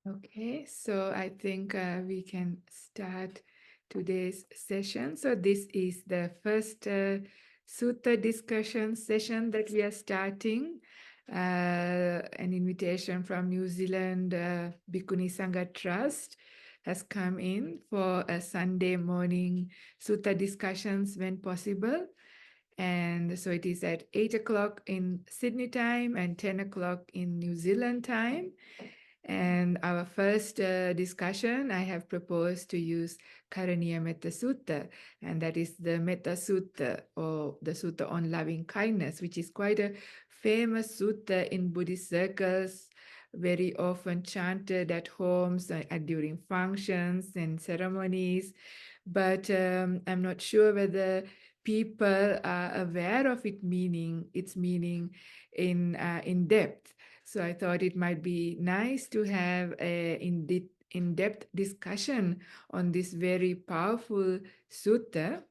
Okay, so I think we can start today's session. So this is the first sutta discussion session that we are starting. An invitation from New Zealand Bhikkhuni Sangha Trust has come in for a Sunday morning sutta discussions when possible. And so it is at 8 o'clock in Sydney time and 10 o'clock in New Zealand time. And our first discussion, I have proposed to use Karaniyametta sutta, and that is the Mettasutta, or the sutta on loving kindness, which is quite a famous sutta in Buddhist circles, very often chanted at homes during functions and ceremonies. But I'm not sure whether people are aware of its meaning in depth. So I thought it might be nice to have a in-depth discussion on this very powerful sutta.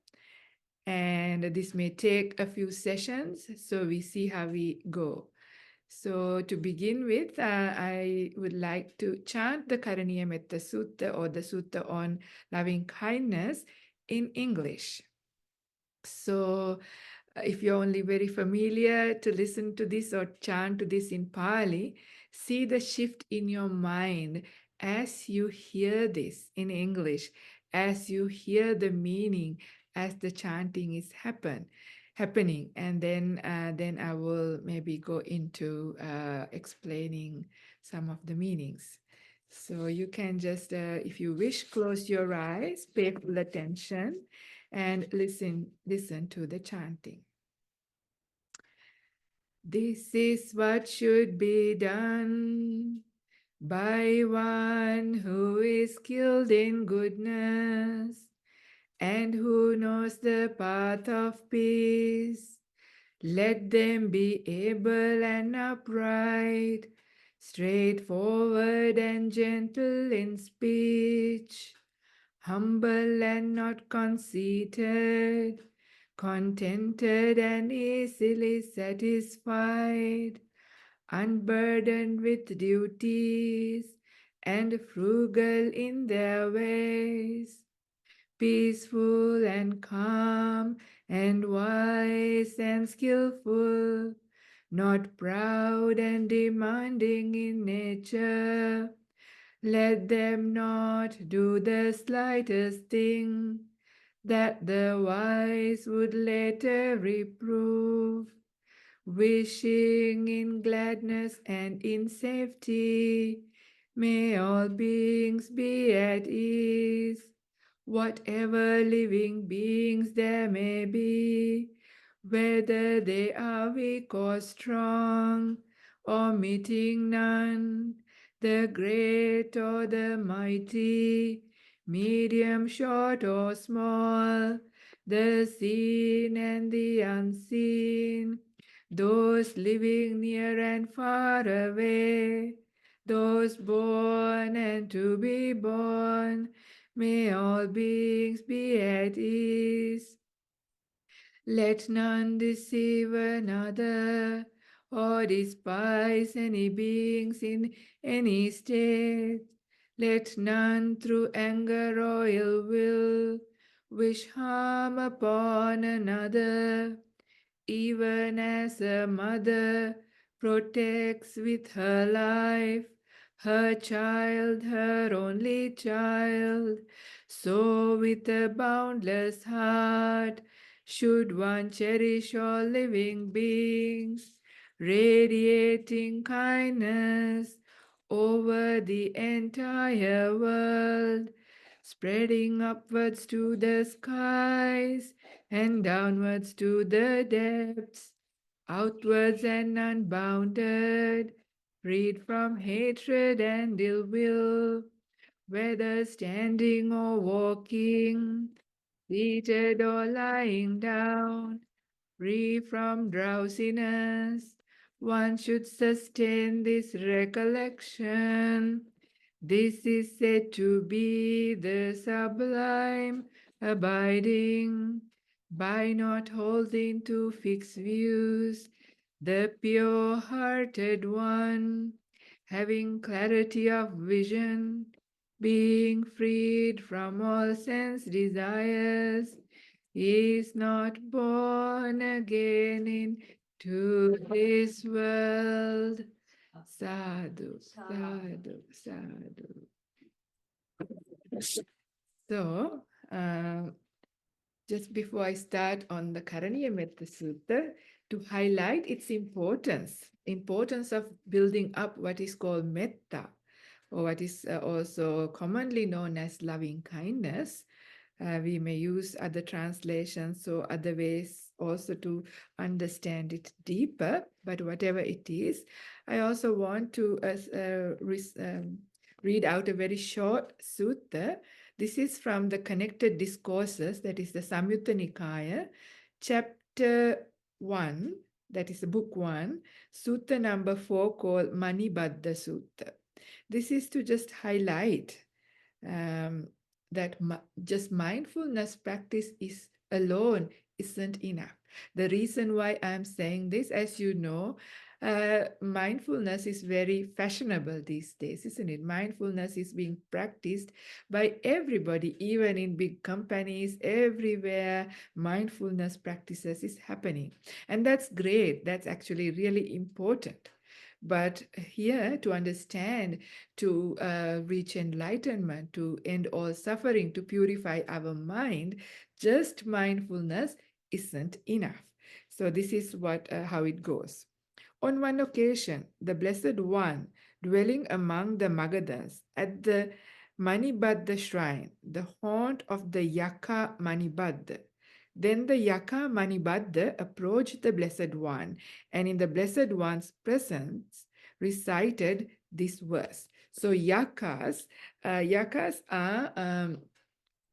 And this may take a few sessions, so we see how we go. So to begin with, I would like to chant the Karaniyametta Sutta, or the Sutta on loving kindness, in English. So if you're only very familiar to listen to this or chant to this in Pali, see the shift in your mind as you hear this in English, as you hear the meaning, as the chanting is happening, and then I will maybe go into explaining some of the meanings. So you can just, if you wish, close your eyes, pay full attention, and listen to the chanting. This is what should be done by one who is skilled in goodness and who knows the path of peace. Let them be able and upright, straightforward and gentle in speech, humble and not conceited, contented and easily satisfied, unburdened with duties, and frugal in their ways, peaceful and calm, and wise and skillful, not proud and demanding in nature. Let them not do the slightest thing that the wise would later reprove, wishing in gladness and in safety. May all beings be at ease, whatever living beings there may be, whether they are weak or strong, omitting none, the great or the mighty, medium, short or small, the seen and the unseen, those living near and far away, those born and to be born. May all beings be at ease. Let none deceive another or despise any beings in any state. Let none through anger or ill will wish harm upon another, even as a mother protects with her life her child, her only child, so with a boundless heart should one cherish all living beings, radiating kindness over the entire world, spreading upwards to the skies and downwards to the depths, outwards and unbounded, freed from hatred and ill will, whether standing or walking, seated or lying down, free from drowsiness. One should sustain this recollection. This is said to be the sublime abiding, by not holding to fixed views. The pure-hearted one having clarity of vision, being freed from all sense desires, is not born again into this world. Sadhu, sadhu, sadhu. So, just before I start on the Karaniyametta Sutta, to highlight its importance of building up what is called metta, or what is also commonly known as loving kindness. We may use other translations or other ways also to understand it deeper, but whatever it is, I also want to read out a very short sutta. This is from the Connected Discourses, that is the Samyutta Nikaya, chapter 1, that is book 1, sutta number 4, called Manibadda Sutta. This is to just highlight um, that just mindfulness practice is alone isn't enough. The reason why I'm saying this, as you know, mindfulness is very fashionable these days, isn't it? Mindfulness is being practiced by everybody, even in big companies, everywhere. Mindfulness practices is happening. And that's great. That's actually really important. But here, to understand, to reach enlightenment, to end all suffering, to purify our mind, just mindfulness isn't enough. So this is what how it goes. On one occasion, the Blessed One, dwelling among the Magadhas at the Manibadda shrine, the haunt of the Yaka Manibadda. Then the Yaka Manibadda approached the Blessed One, and in the Blessed One's presence recited this verse. So yakas are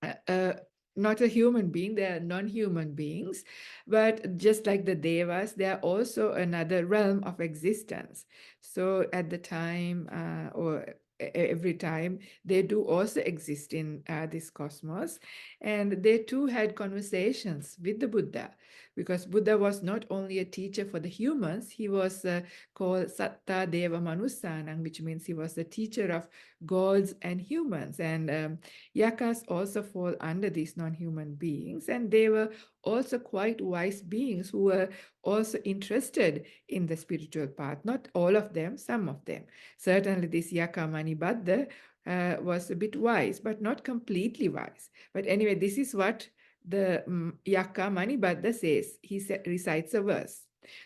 uh, uh, not a human being, they are non-human beings, but just like the devas, they are also another realm of existence. So at the time or every time, they do also exist in this cosmos, and they too had conversations with the Buddha, because Buddha was not only a teacher for the humans, he was called Satta Deva Manussanang, which means he was the teacher of gods and humans. And yakas also fall under these non-human beings, and they were also quite wise beings who were also interested in the spiritual path. Not all of them, some of them. Certainly this Yaka Manibadda was a bit wise, but not completely wise. But anyway, this is what the Yaka Manibadda says. He recites a verse.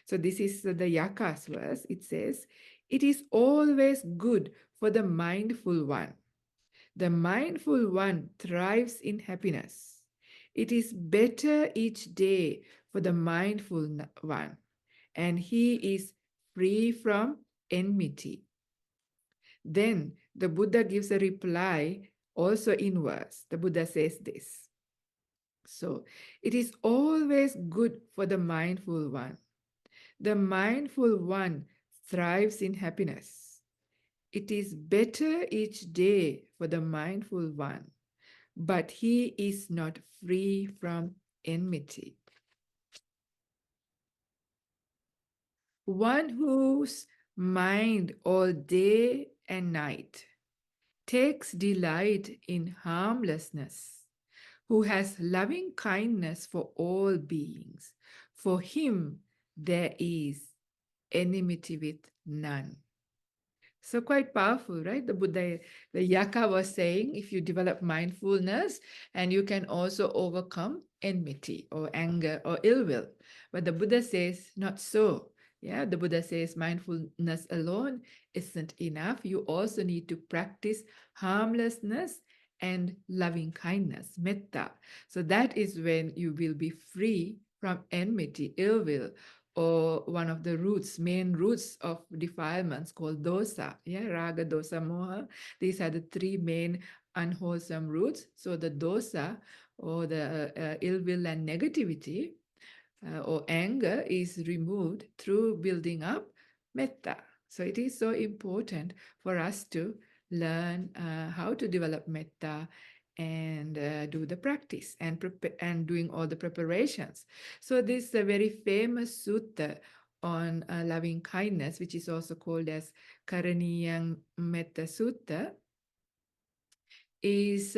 So this is the Yaka's verse. It says, "It is always good for the mindful one. The mindful one thrives in happiness. It is better each day for the mindful one, and he is free from enmity." Then the Buddha gives a reply also in verse. The Buddha says this. So, it is always good for the mindful one. The mindful one thrives in happiness. It is better each day for the mindful one, but he is not free from enmity. One whose mind all day and night takes delight in harmlessness, who has loving kindness for all beings, for him there is enmity with none. So quite powerful, right? The Yaka was saying, if you develop mindfulness, and you can also overcome enmity or anger or ill will. But the Buddha says, not so. Yeah, the Buddha says mindfulness alone isn't enough. You also need to practice harmlessness and loving kindness, metta. So that is when you will be free from enmity, ill will, or one of the main roots of defilements called dosa, yeah, raga, dosa, moha. These are the three main unwholesome roots. So the dosa, or the ill will and negativity, or anger, is removed through building up metta. So it is so important for us to learn how to develop metta and do the practice and doing all the preparations. So this is a very famous sutta on loving kindness, which is also called as Karaniyametta sutta, is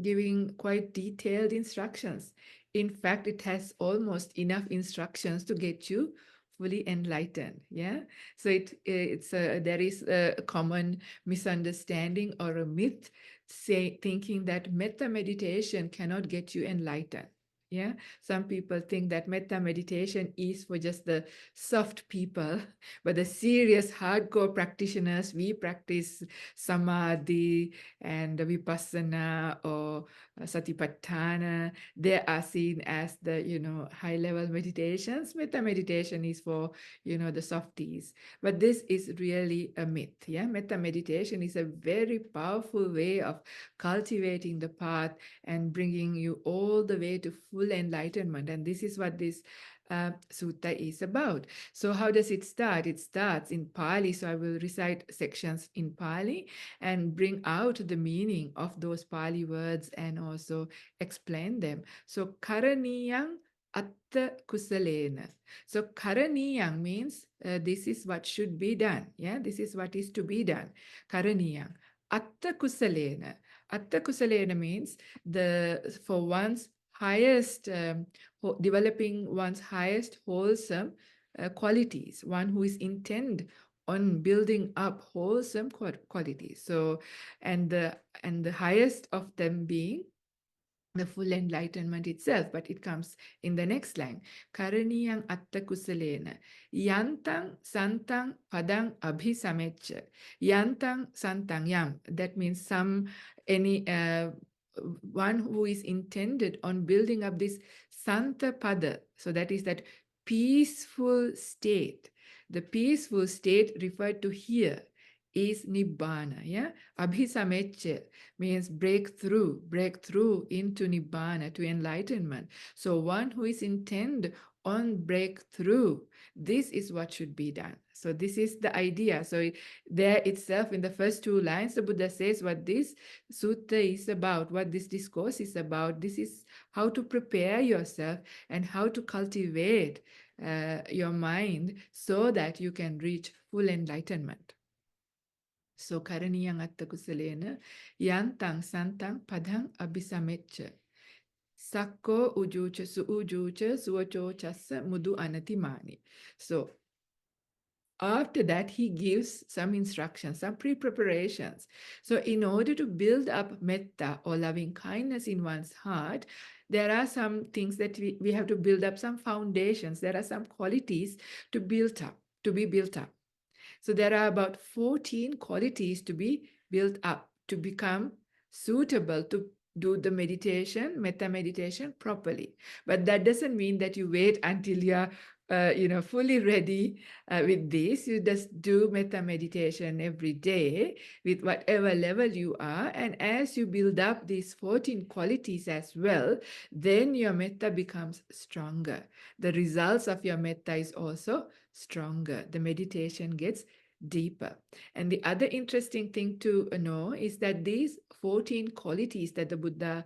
giving quite detailed instructions. In fact, it has almost enough instructions to get you fully enlightened. Yeah. So there is a common misunderstanding or a myth thinking that metta meditation cannot get you enlightened. Yeah. Some people think that metta meditation is for just the soft people, but the serious hardcore practitioners, we practice samadhi and vipassana or satipatthana, they are seen as the, high level meditations. Metta meditation is for, the softies. But this is really a myth. Yeah. Metta meditation is a very powerful way of cultivating the path and bringing you all the way to full enlightenment. And this is what this sutta is about. So how does it start? It starts in Pali. So I will recite sections in Pali and bring out the meaning of those Pali words and also explain them. So karaniyang atta kusalena. So karaniyang means this is what should be done. Yeah, this is what is to be done. Karaniyang atta kusalena. Atta kusalena means for one's highest, developing one's highest wholesome qualities, one who is intent on building up wholesome qualities. So, and the highest of them being the full enlightenment itself, but it comes in the next line. Karaniyang atta kusalena. Yantang santang padang abhisameccha. Yantang santang yam. That means one who is intended on building up this santa pada. So that is that peaceful state. The peaceful state referred to here is nibbana. Yeah, abhisameccha means breakthrough into nibbana, to enlightenment. So one who is intent on breakthrough, this is what should be done. So this is the idea. So there itself in the first two lines, the Buddha says what this sutta is about, what this discourse is about. This is how to prepare yourself and how to cultivate your mind so that you can reach full enlightenment. So karaniyang atta kusalena yantang santang padang abhisameccha. Sakko ujucha suocho chassa mudu anatimani. So after that, he gives some instructions, some pre-preparations. So in order to build up metta or loving kindness in one's heart, there are some things that we have to build up, some foundations. There are some qualities to build up, to be built up. So there are about 14 qualities to be built up to become suitable to do the meditation, metta meditation properly. But that doesn't mean that you wait until you're fully ready with this. You just do metta meditation every day with whatever level you are. And as you build up these 14 qualities as well, then your metta becomes stronger. The results of your metta is also stronger. The meditation gets deeper. And the other interesting thing to know is that these 14 qualities that the Buddha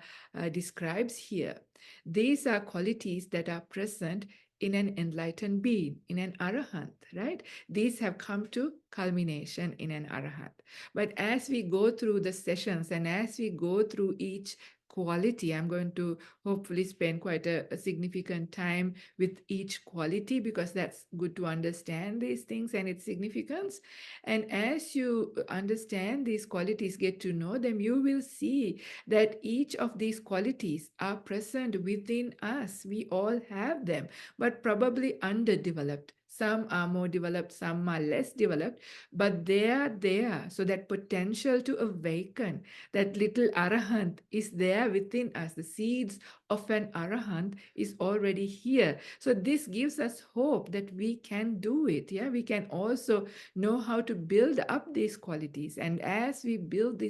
describes here, these are qualities that are present in an enlightened being, in an arahant, right? These have come to culmination in an arahant. But as we go through the sessions and as we go through each quality, I'm going to hopefully spend quite a significant time with each quality because that's good to understand these things and its significance. And as you understand these qualities, get to know them, you will see that each of these qualities are present within us. We all have them, but probably underdeveloped. Some are more developed, some are less developed, but they are there. So that potential to awaken, that little arahant is there within us. The seeds of an arahant is already here. So this gives us hope that we can do it. Yeah, we can also know how to build up these qualities. And as we build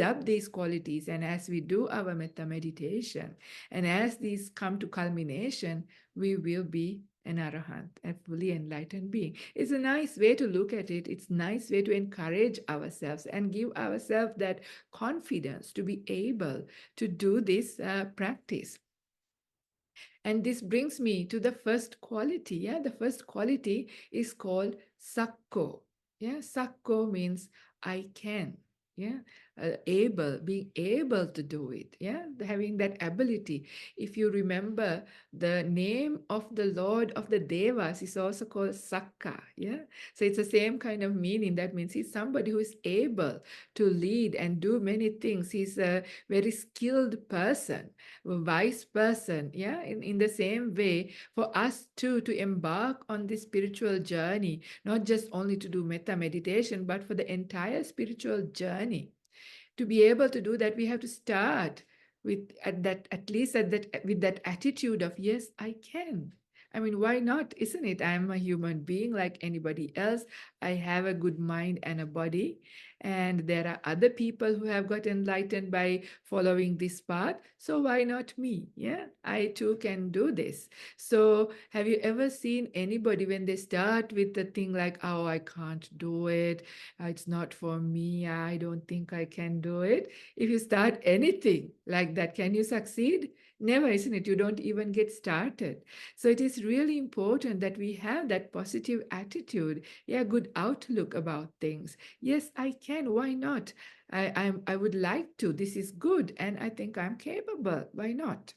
up these qualities, and as we do our metta meditation, and as these come to culmination, we will be an arahant, a fully enlightened being. It's a nice way to look at it. It's a nice way to encourage ourselves and give ourselves that confidence to be able to do this practice. And this brings me to the first quality. Yeah, the first quality is called sakko. Yeah, sakko means I can. Yeah, being able to do it. Yeah, having that ability. If you remember, the name of the Lord of the Devas is also called Sakka. Yeah, so it's the same kind of meaning. That means he's somebody who is able to lead and do many things. He's a very skilled person, a wise person. Yeah, in the same way, for us too to embark on this spiritual journey, not just only to do metta meditation, but for the entire spiritual journey. To be able to do that, we have to start at least at that with that attitude of yes, I can. I mean, why not? Isn't it? I'm a human being like anybody else. I have a good mind and a body. And there are other people who have got enlightened by following this path. So why not me? Yeah, I too can do this. So have you ever seen anybody when they start with the thing like, oh, I can't do it, it's not for me, I don't think I can do it. If you start anything like that, can you succeed? Never, isn't it? You don't even get started. So it is really important that we have that positive attitude, yeah, good outlook about things. Yes, I can. Why not? I would like to. This is good, and I think I'm capable. Why not?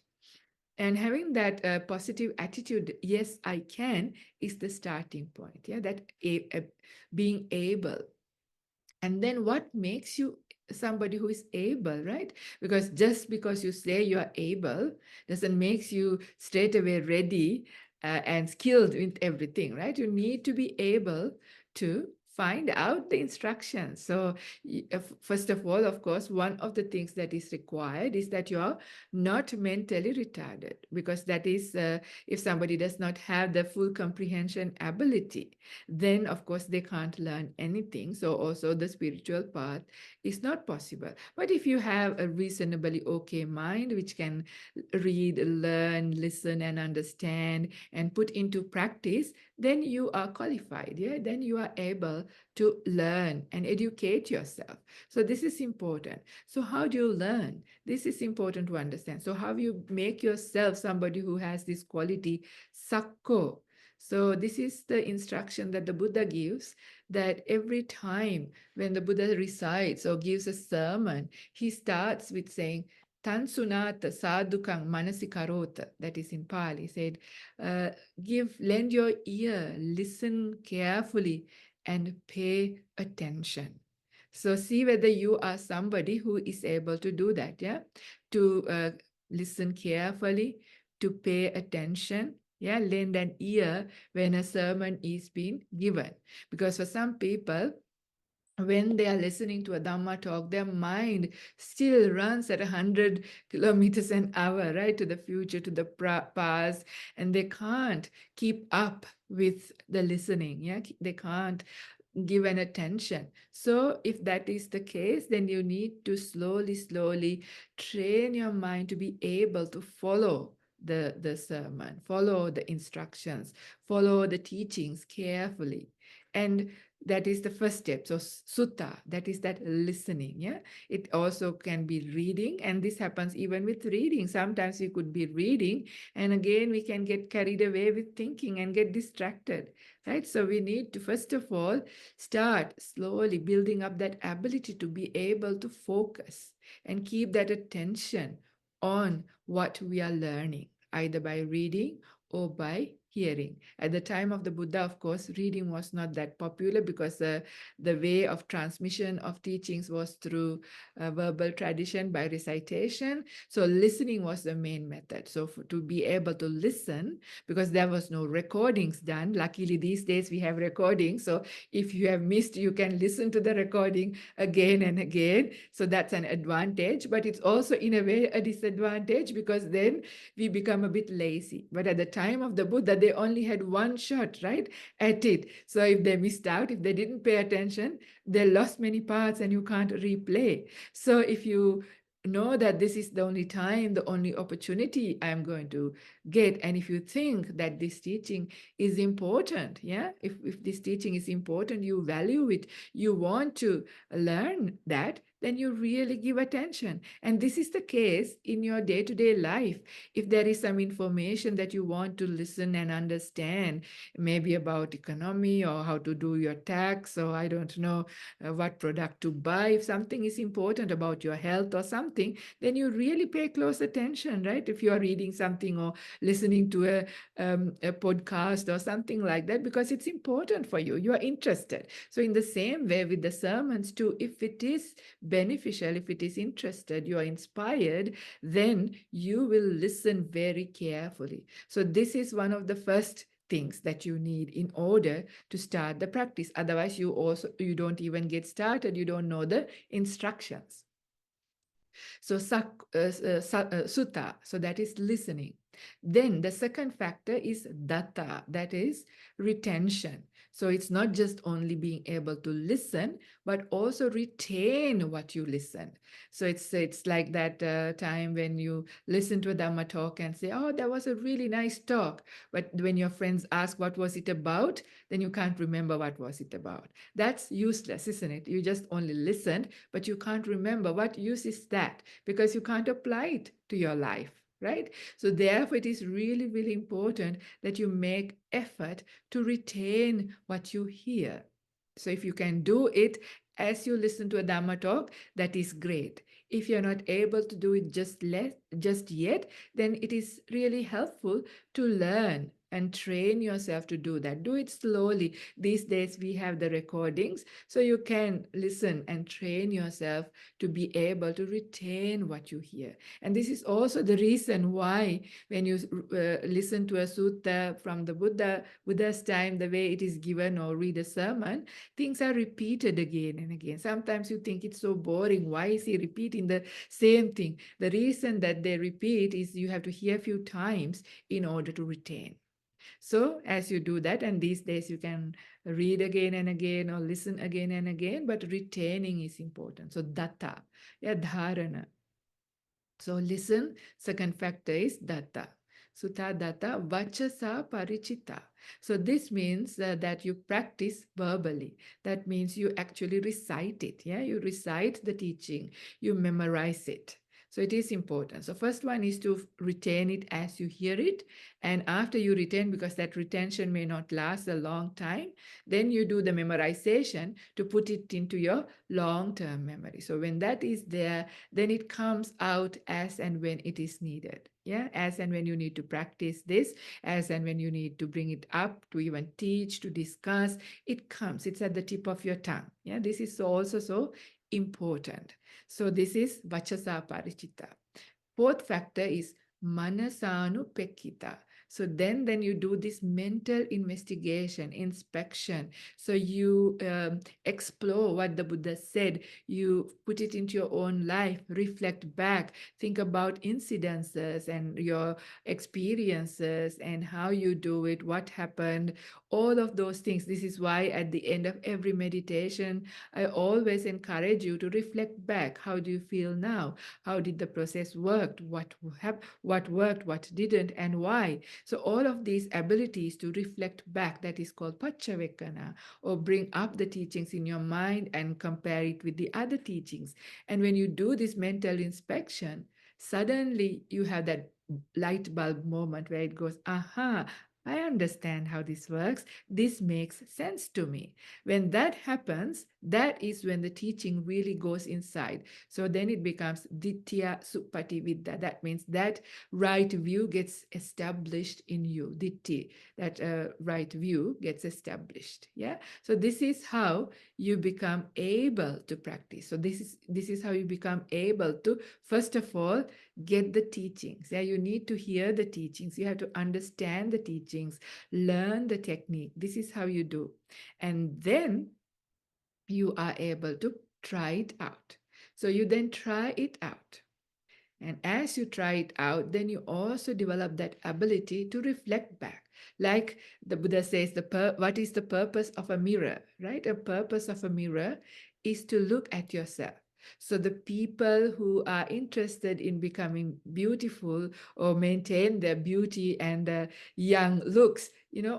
And having that positive attitude, yes, I can, is the starting point. Yeah, that being able. And then what makes you somebody who is able, right? Because just because you say you are able doesn't make you straight away ready and skilled with everything, right? You need to be able to find out the instructions. So first of all, of course, one of the things that is required is that you are not mentally retarded, because that is if somebody does not have the full comprehension ability, then of course they can't learn anything. So also the spiritual path is not possible. But if you have a reasonably okay mind which can read, learn, listen and understand and put into practice, then you are qualified. Yeah, then you are able to learn and educate yourself. So this is important. So how do you learn? This is important to understand. So how you make yourself somebody who has this quality, sakko. So this is the instruction that the Buddha gives, that every time when the Buddha recites or gives a sermon, he starts with saying, Tan sunata sadhukang manasikarota, that is in Pali. He said, uh, lend your ear, listen carefully, and pay attention. So see whether you are somebody who is able to do that, yeah? To listen carefully, to pay attention, yeah, lend an ear when a sermon is being given. Because for some people, when they are listening to a Dhamma talk, their mind still runs at 100 kilometers an hour, right, to the future, to the past, and they can't keep up with the listening. Yeah, they can't give an attention. So if that is the case, then you need to slowly train your mind to be able to follow the sermon, follow the instructions, follow the teachings carefully. And that is the first step. So sutta, that is that listening. Yeah, it also can be reading, and this happens even with reading. Sometimes we could be reading and again we can get carried away with thinking and get distracted, right? So we need to first of all start slowly building up that ability to be able to focus and keep that attention on what we are learning, either by reading or by hearing. At the time of the Buddha, of course, reading was not that popular because the way of transmission of teachings was through verbal tradition by recitation. So listening was the main method. So to be able to listen, because there was no recordings done. Luckily, these days we have recordings. So if you have missed, you can listen to the recording again and again. So that's an advantage, but it's also in a way a disadvantage, because then we become a bit lazy. But at the time of the Buddha, they only had one shot, right, at it. So if they missed out, if they didn't pay attention, they lost many parts and you can't replay. So if you know that this is the only time, the only opportunity I'm going to get, and if you think that this teaching is important, yeah, if this teaching is important, you value it, you want to learn that, then you really give attention. And this is the case in your day-to-day life. If there is some information that you want to listen and understand, maybe about economy or how to do your tax, or I don't know what product to buy, if something is important about your health or something, then you really pay close attention, right? If you are reading something or listening to a podcast or something like that, because it's important for you, you are interested. So in the same way with the sermons too, if it is beneficial, if it is interested, you are inspired, then you will listen very carefully. So this is one of the first things that you need in order to start the practice. Otherwise, you don't even get started. You don't know the instructions. So sutta, so that is listening. Then the second factor is datta, that is retention. So it's not just only being able to listen, but also retain what you listen. So it's like that time when you listen to a Dhamma talk and say, oh, that was a really nice talk. But when your friends ask what was it about, then you can't remember what was it about. That's useless, isn't it? You just only listened, but you can't remember. What use is that? Because you can't apply it to your life, right? So therefore, it is really, really important that you make effort to retain what you hear. So if you can do it as you listen to a Dhamma talk, that is great. If you're not able to do it just yet, then it is really helpful to learn and train yourself to do that. Do it slowly. These days we have the recordings, so you can listen and train yourself to be able to retain what you hear. And this is also the reason why when you listen to a sutta from the Buddha's time, the way it is given, or read a sermon, things are repeated again and again. Sometimes you think it's so boring. Why is he repeating the same thing? The reason that they repeat is you have to hear a few times in order to retain. So as you do that, and these days you can read again and again or listen again and again, but retaining is important. So datta, yeah, dharana. So listen, second factor is datta. Sutta datta vachasa parichita. So this means that you practice verbally. That means you actually recite it. Yeah, you recite the teaching, you memorize it. So it is important. So first one is to retain it as you hear it. And after you retain, because that retention may not last a long time, then you do the memorization to put it into your long-term memory. So when that is there, then it comes out as and when it is needed. Yeah, as and when you need to practice this, as and when you need to bring it up to even teach, to discuss, it comes. It's at the tip of your tongue. Yeah, this is also so important. So this is vachasa parichita. Fourth factor is manasanu. So then you do this mental investigation, inspection. So you explore what the Buddha said. You put it into your own life, reflect back, think about incidences and your experiences and how you do it, what happened, all of those things. This is why at the end of every meditation, I always encourage you to reflect back. How do you feel now? How did the process work? What worked, what didn't, and why? So all of these abilities to reflect back, that is called Paccavekkhana, or bring up the teachings in your mind and compare it with the other teachings. And when you do this mental inspection, suddenly you have that light bulb moment where it goes, aha, I understand how this works. This makes sense to me. When that happens, that is when the teaching really goes inside. So then it becomes Ditthiya Suppatividdha. That means that right view gets established in you. Ditti, that right view gets established. Yeah. So this is how you become able to practice. So this is how you become able to, first of all, get the teachings. Yeah, you need to hear the teachings. You have to understand the teachings, learn the technique. This is how you do. And then you are able to try it out. So you then try it out. And as you try it out, then you also develop that ability to reflect back. Like the Buddha says, what is the purpose of a mirror, right? A purpose of a mirror is to look at yourself. So the people who are interested in becoming beautiful or maintain their beauty and young looks,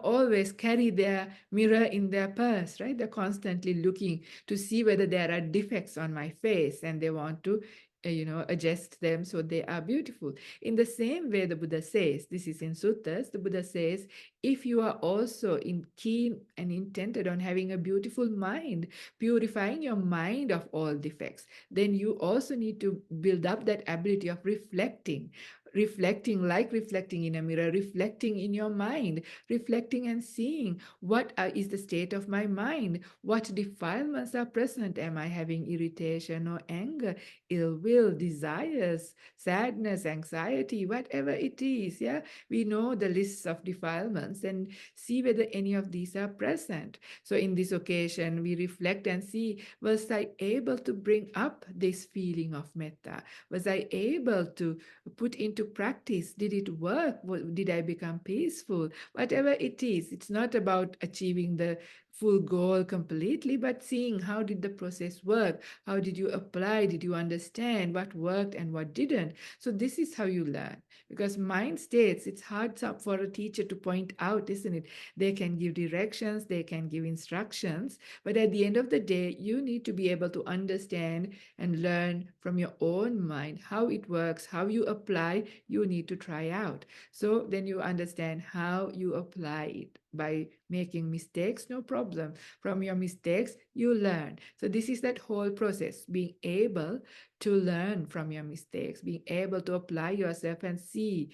always carry their mirror in their purse, right? They're constantly looking to see whether there are defects on my face, and they want to adjust them so they are beautiful. In the same way, the Buddha says, this is in suttas, the Buddha says, if you are also keen and intended on having a beautiful mind, purifying your mind of all defects, then you also need to build up that ability of reflecting in a mirror, reflecting in your mind, reflecting and seeing what is the state of my mind, what defilements are present. Am I having irritation or anger, ill will, desires, sadness, anxiety, whatever it is? Yeah, we know the lists of defilements and see whether any of these are present. So in this occasion, we reflect and see, was I able to bring up this feeling of metta? Was I able to put into practice? Did it work? Did I become peaceful? Whatever it is, it's not about achieving the full goal completely, but seeing how did the process work? How did you apply? Did you understand what worked and what didn't? So this is how you learn. Because mind states, it's hard for a teacher to point out, isn't it? They can give directions, they can give instructions, but at the end of the day, you need to be able to understand and learn from your own mind how it works, how you apply. You need to try out. So then you understand how you apply it. By making mistakes, no problem. From your mistakes, you learn. So this is that whole process, being able to learn from your mistakes, being able to apply yourself and see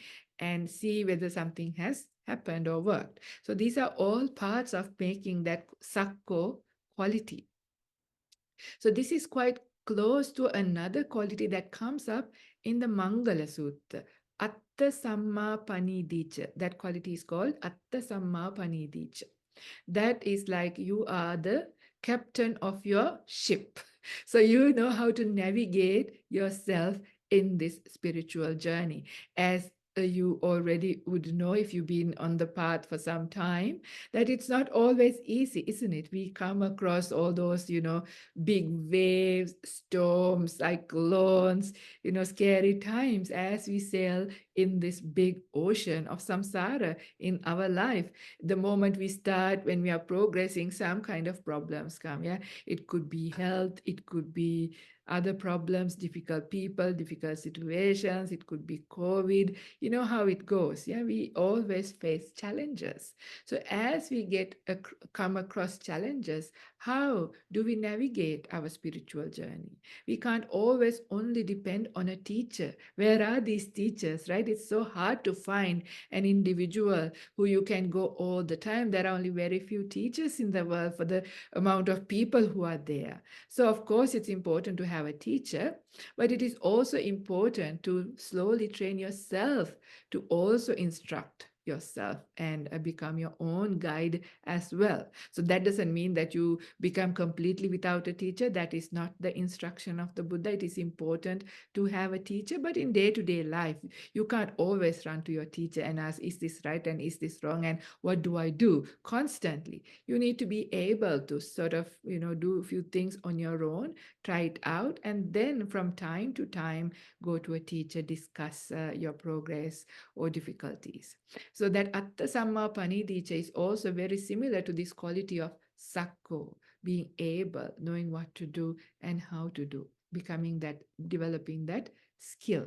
whether something has happened or worked. So these are all parts of making that sakko quality. So this is quite close to another quality that comes up in the Mangala Sutta. Atta Samma Panidicha. That quality is called Atta Samma Panidicha. That is like you are the captain of your ship. So you know how to navigate yourself in this spiritual journey. As you already would know if you've been on the path for some time, that it's not always easy, isn't it? We come across all those, big waves, storms, cyclones, scary times as we sail in this big ocean of samsara in our life. The moment we start, when we are progressing, some kind of problems come. Yeah, it could be health, it could be other problems, difficult people, difficult situations, it could be COVID. You know how it goes. Yeah, we always face challenges. So as we come across challenges, how do we navigate our spiritual journey? We can't always only depend on a teacher. Where are these teachers, right? It's so hard to find an individual who you can go all the time. There are only very few teachers in the world for the amount of people who are there. So of course it's important to have a teacher, but it is also important to slowly train yourself to also instruct yourself and become your own guide as well. So that doesn't mean that you become completely without a teacher. That is not the instruction of the Buddha. It is important to have a teacher, but in day-to-day life, you can't always run to your teacher and ask, is this right and is this wrong and what do I do? Constantly. You need to be able to sort of, do a few things on your own, try it out, and then from time to time, go to a teacher, discuss your progress or difficulties. So that Atta Samma Panidicha is also very similar to this quality of sakko, being able, knowing what to do and how to do, developing that skill.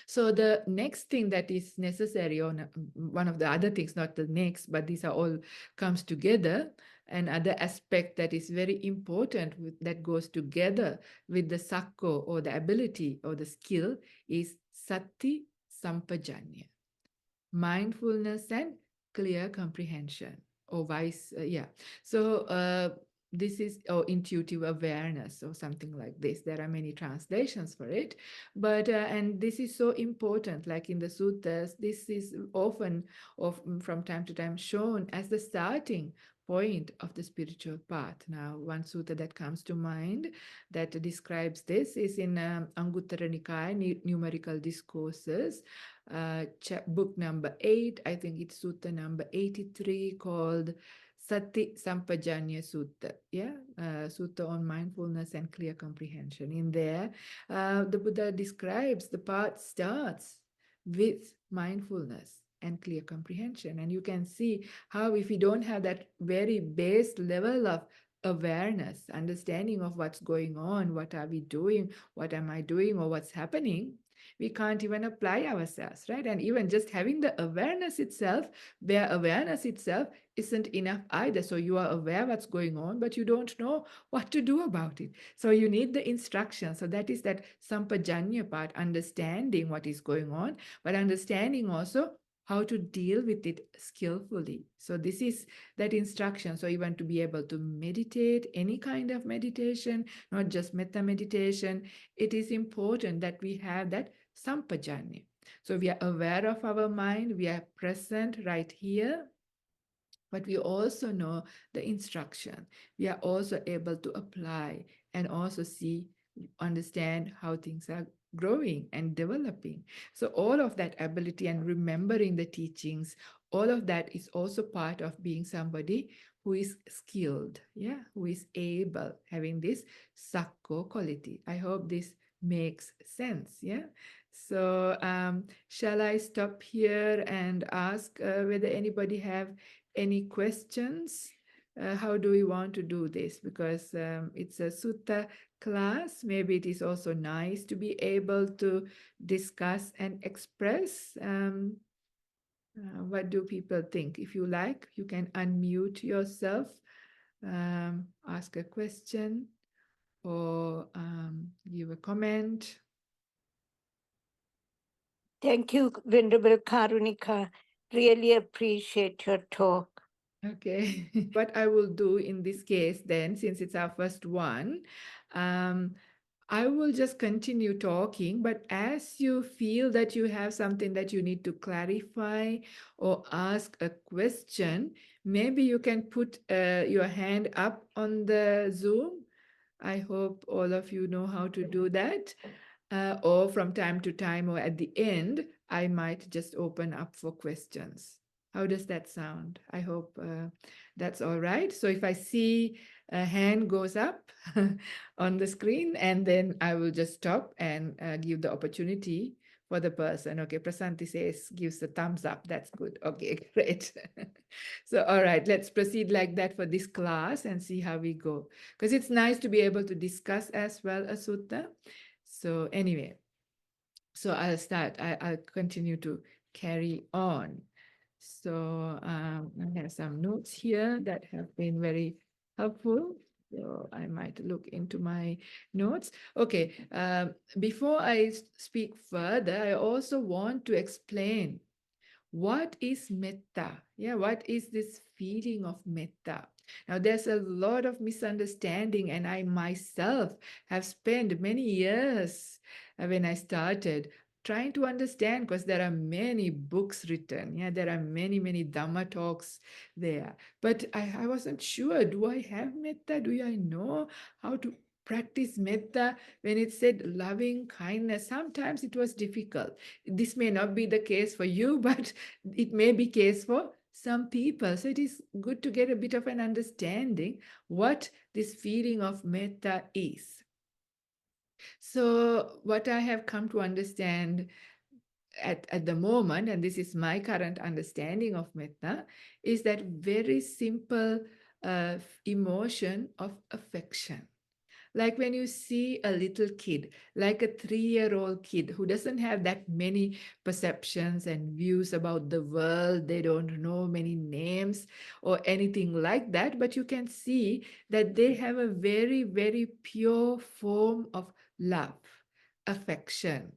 So the next thing that is necessary, or one of the other things, not the next, but these are all comes together. Another aspect that is very important that goes together with the sakko or the ability or the skill is sati sampajanya, mindfulness and clear comprehension, or vice, yeah. So this is intuitive awareness or something like this. There are many translations for it, but and this is so important. Like in the suttas, this is often from time to time shown as the starting point of the spiritual path. Now, one sutta that comes to mind that describes this is in Anguttara Nikaya, Numerical Discourses, book number 8, I think it's sutta number 83, called Sati Sampajanya Sutta, yeah, Sutta on mindfulness and clear comprehension. In there, the Buddha describes the path starts with mindfulness and clear comprehension. And you can see how if we don't have that very base level of awareness, understanding of what's going on, what are we doing, what am I doing, or what's happening, we can't even apply ourselves, right? And even just having the awareness itself, where awareness itself isn't enough either. So you are aware what's going on, but you don't know what to do about it. So you need the instruction. So that is that sampajanya part, understanding what is going on, but understanding also how to deal with it skillfully. So this is that instruction. So even to be able to meditate, any kind of meditation, not just metta meditation, it is important that we have that sampajanya. So we are aware of our mind, we are present right here, but we also know the instruction. We are also able to apply and also see, understand how things are growing and developing. So all of that ability and remembering the teachings, all of that is also part of being somebody who is skilled, yeah, who is able, having this sakko quality. I hope this makes sense, yeah. So shall I stop here and ask whether anybody have any questions? How do we want to do this? Because it's a sutta class. Maybe it is also nice to be able to discuss and express. What do people think? If you like, you can unmute yourself, ask a question, or give a comment. Thank you, Venerable Karunika. Really appreciate your talk. Okay. What I will do in this case then, since it's our first one, um, I will just continue talking, but as you feel that you have something that you need to clarify or ask a question, maybe you can put your hand up on the Zoom. I hope all of you know how to do that. Or from time to time, or at the end, I might just open up for questions. How does that sound? I hope that's all right. So if I see a hand goes up on the screen, and then I will just stop and give the opportunity for the person. Okay, Prasanthi says, gives the thumbs up. That's good. Okay, great. So, all right, let's proceed like that for this class and see how we go. Because it's nice to be able to discuss as well a sutta. So anyway, so I'll start. I'll continue to carry on. So I have some notes here that have been very helpful. So I might look into my notes. Okay, before I speak further, I also want to explain what is metta? Yeah, what is this feeling of metta? Now, there's a lot of misunderstanding, and I myself have spent many years when I started trying to understand, because there are many books written. Yeah, there are many, many Dhamma talks there. But I wasn't sure, do I have metta? Do I know how to practice metta? When it said loving kindness, sometimes it was difficult. This may not be the case for you, but it may be case for some people. So it is good to get a bit of an understanding what this feeling of metta is. So what I have come to understand at the moment, and this is my current understanding of metta, is that very simple emotion of affection. Like when you see a little kid, like a 3-year-old kid who doesn't have that many perceptions and views about the world, they don't know many names or anything like that, but you can see that they have a very, very pure form of love, affection,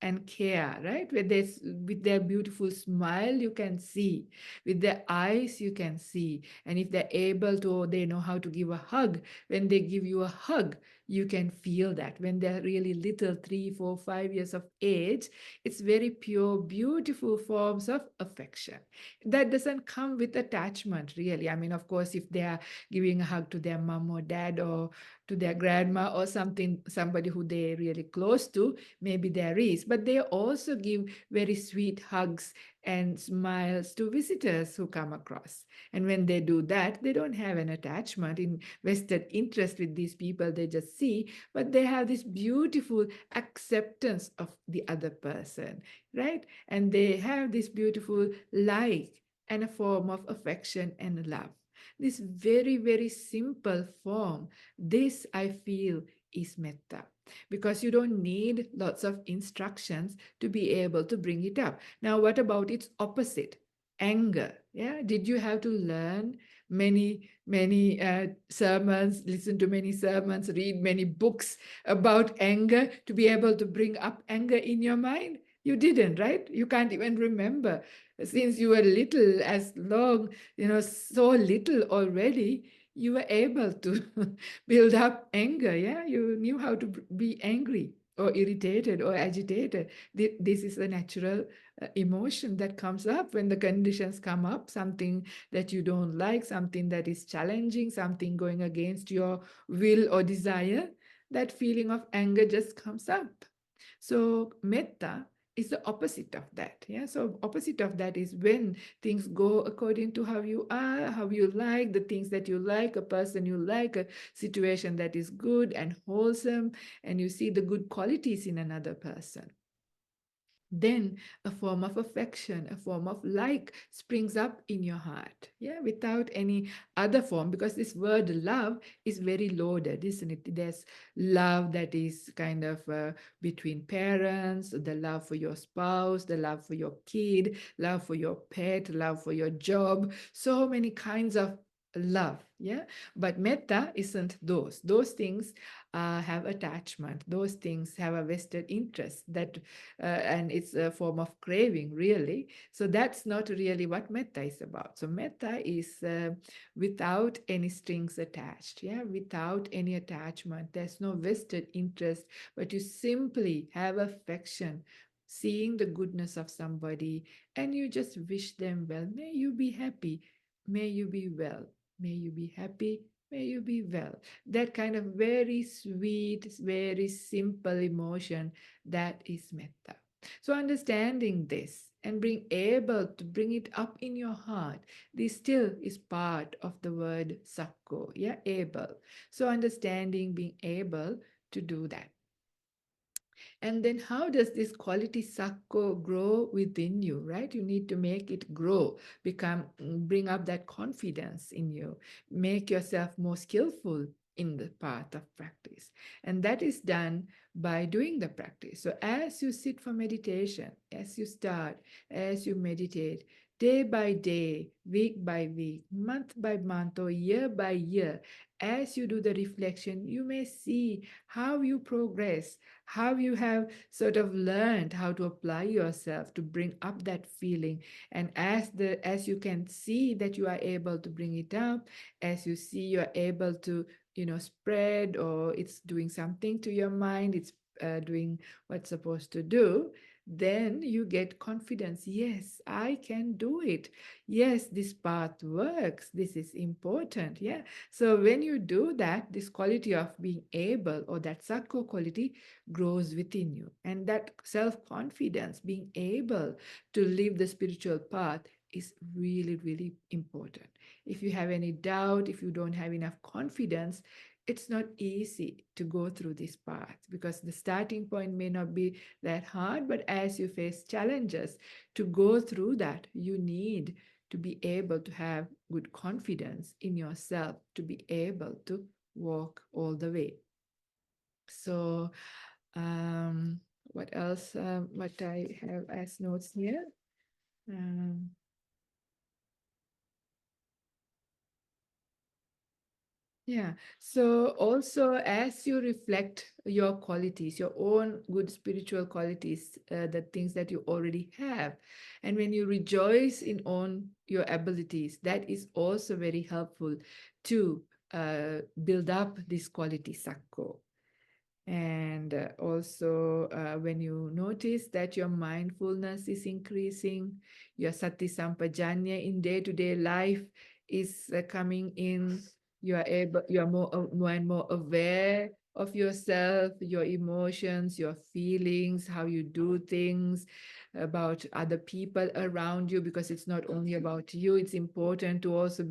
and care, right? With their beautiful smile, you can see. With their eyes, you can see. And if they're able to, they know how to give a hug. When they give you a hug, you can feel that. When they're really little, 3, 4, 5 years of age, it's very pure, beautiful forms of affection. That doesn't come with attachment, really. I mean, of course, if they are giving a hug to their mom or dad or to their grandma or something, somebody who they're really close to, maybe there is, but they also give very sweet hugs and smiles to visitors who come across. And when they do that, they don't have an attachment, invested interest with these people they just see, but they have this beautiful acceptance of the other person, right? And they have this beautiful like and a form of affection and love. This very, very simple form, this I feel is metta, because you don't need lots of instructions to be able to bring it up. Now, what about its opposite? Anger. Yeah. Did you have to learn many sermons, listen to many sermons, read many books about anger to be able to bring up anger in your mind? You didn't, right? You can't even remember. Since you were little, as long, so little already, you were able to build up anger. Yeah, you knew how to be angry or irritated or agitated. This is a natural emotion that comes up when the conditions come up, something that you don't like, something that is challenging, something going against your will or desire. That feeling of anger just comes up. So metta is the opposite of that. Yeah. So opposite of that is when things go according to how you are, how you like, the things that you like, a person you like, a situation that is good and wholesome, and you see the good qualities in another person. Then a form of affection, a form of like springs up in your heart. Yeah, without any other form, because this word love is very loaded, isn't it? There's love that is kind of between parents, the love for your spouse, the love for your kid, love for your pet, love for your job, so many kinds of love. Yeah, but metta isn't those things have attachment, those things have a vested interest, that and it's a form of craving, really. So that's not really what metta is about. So metta is without any strings attached, yeah, without any attachment. There's no vested interest, but you simply have affection, seeing the goodness of somebody, and you just wish them well. May you be happy. May you be well. May you be happy. May you be well. That kind of very sweet, very simple emotion, that is metta. So understanding this and being able to bring it up in your heart, this still is part of the word sakko, yeah, able. So understanding, being able to do that. And then how does this quality sakko grow within you, right? You need to make it grow, bring up that confidence in you, make yourself more skillful in the path of practice. And that is done by doing the practice. So as you sit for meditation, as you start, as you meditate, day by day, week by week, month by month, or year by year, as you do the reflection, you may see how you progress, how you have sort of learned how to apply yourself to bring up that feeling. And as you can see that you are able to bring it up, as you see you're able to spread, or it's doing something to your mind, it's doing what's supposed to do, then you get confidence. Yes, I can do it. Yes, this path works. This is important. Yeah. So when you do that, this quality of being able, or that sakko quality, grows within you. And that self-confidence, being able to live the spiritual path, is really, really important. If you have any doubt, if you don't have enough confidence, it's not easy to go through this path, because the starting point may not be that hard, but as you face challenges to go through that, you need to be able to have good confidence in yourself to be able to walk all the way. So what else? What I have as notes here? Um, yeah. So also, as you reflect your qualities, your own good spiritual qualities, the things that you already have, and when you rejoice in on your abilities, that is also very helpful to build up this quality sakko. And also, when you notice that your mindfulness is increasing, your sati sampajanya in day-to-day life is coming in, you are more and more aware of yourself, your emotions, your feelings, how you do things, about other people around you, because it's not only about you. It's important to also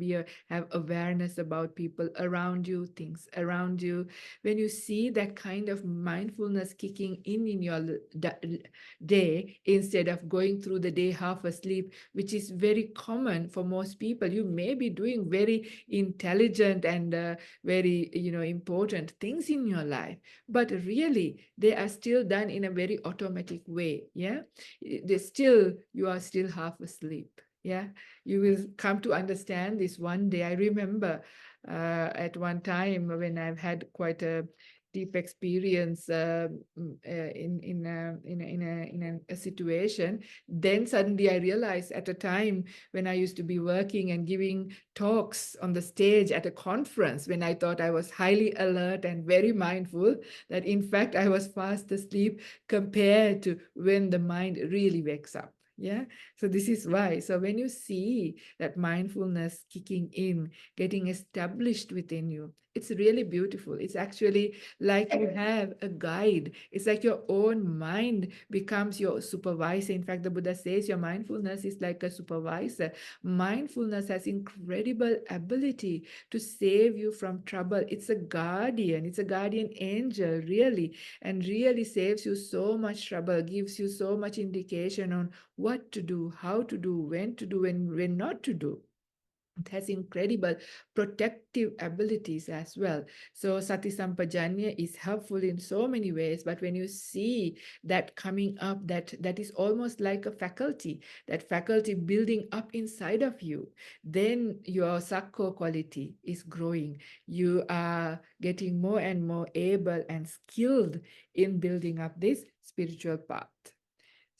have awareness about people around you, things around you. When you see that kind of mindfulness kicking in your day, instead of going through the day half asleep, which is very common for most people. You may be doing very intelligent and very important things in your life, but really they are still done in a very automatic way. Yeah, you are still half asleep. Yeah, you will come to understand this one day. I remember at one time when I've had quite a deep experience in a situation. Then suddenly I realized, at a time when I used to be working and giving talks on the stage at a conference, when I thought I was highly alert and very mindful, that in fact I was fast asleep compared to when the mind really wakes up. Yeah. So this is why. So when you see that mindfulness kicking in, getting established within you, it's really beautiful. It's actually like you have a guide. It's like your own mind becomes your supervisor. In fact, the Buddha says your mindfulness is like a supervisor. Mindfulness has incredible ability to save you from trouble. It's a guardian. It's a guardian angel, really, and really saves you so much trouble, gives you so much indication on what to do, how to do, and when not to do. It has incredible protective abilities as well. So sati sampajanya is helpful in so many ways, but when you see that coming up, that is almost like a faculty, that faculty building up inside of you, then your sakko quality is growing. You are getting more and more able and skilled in building up this spiritual path.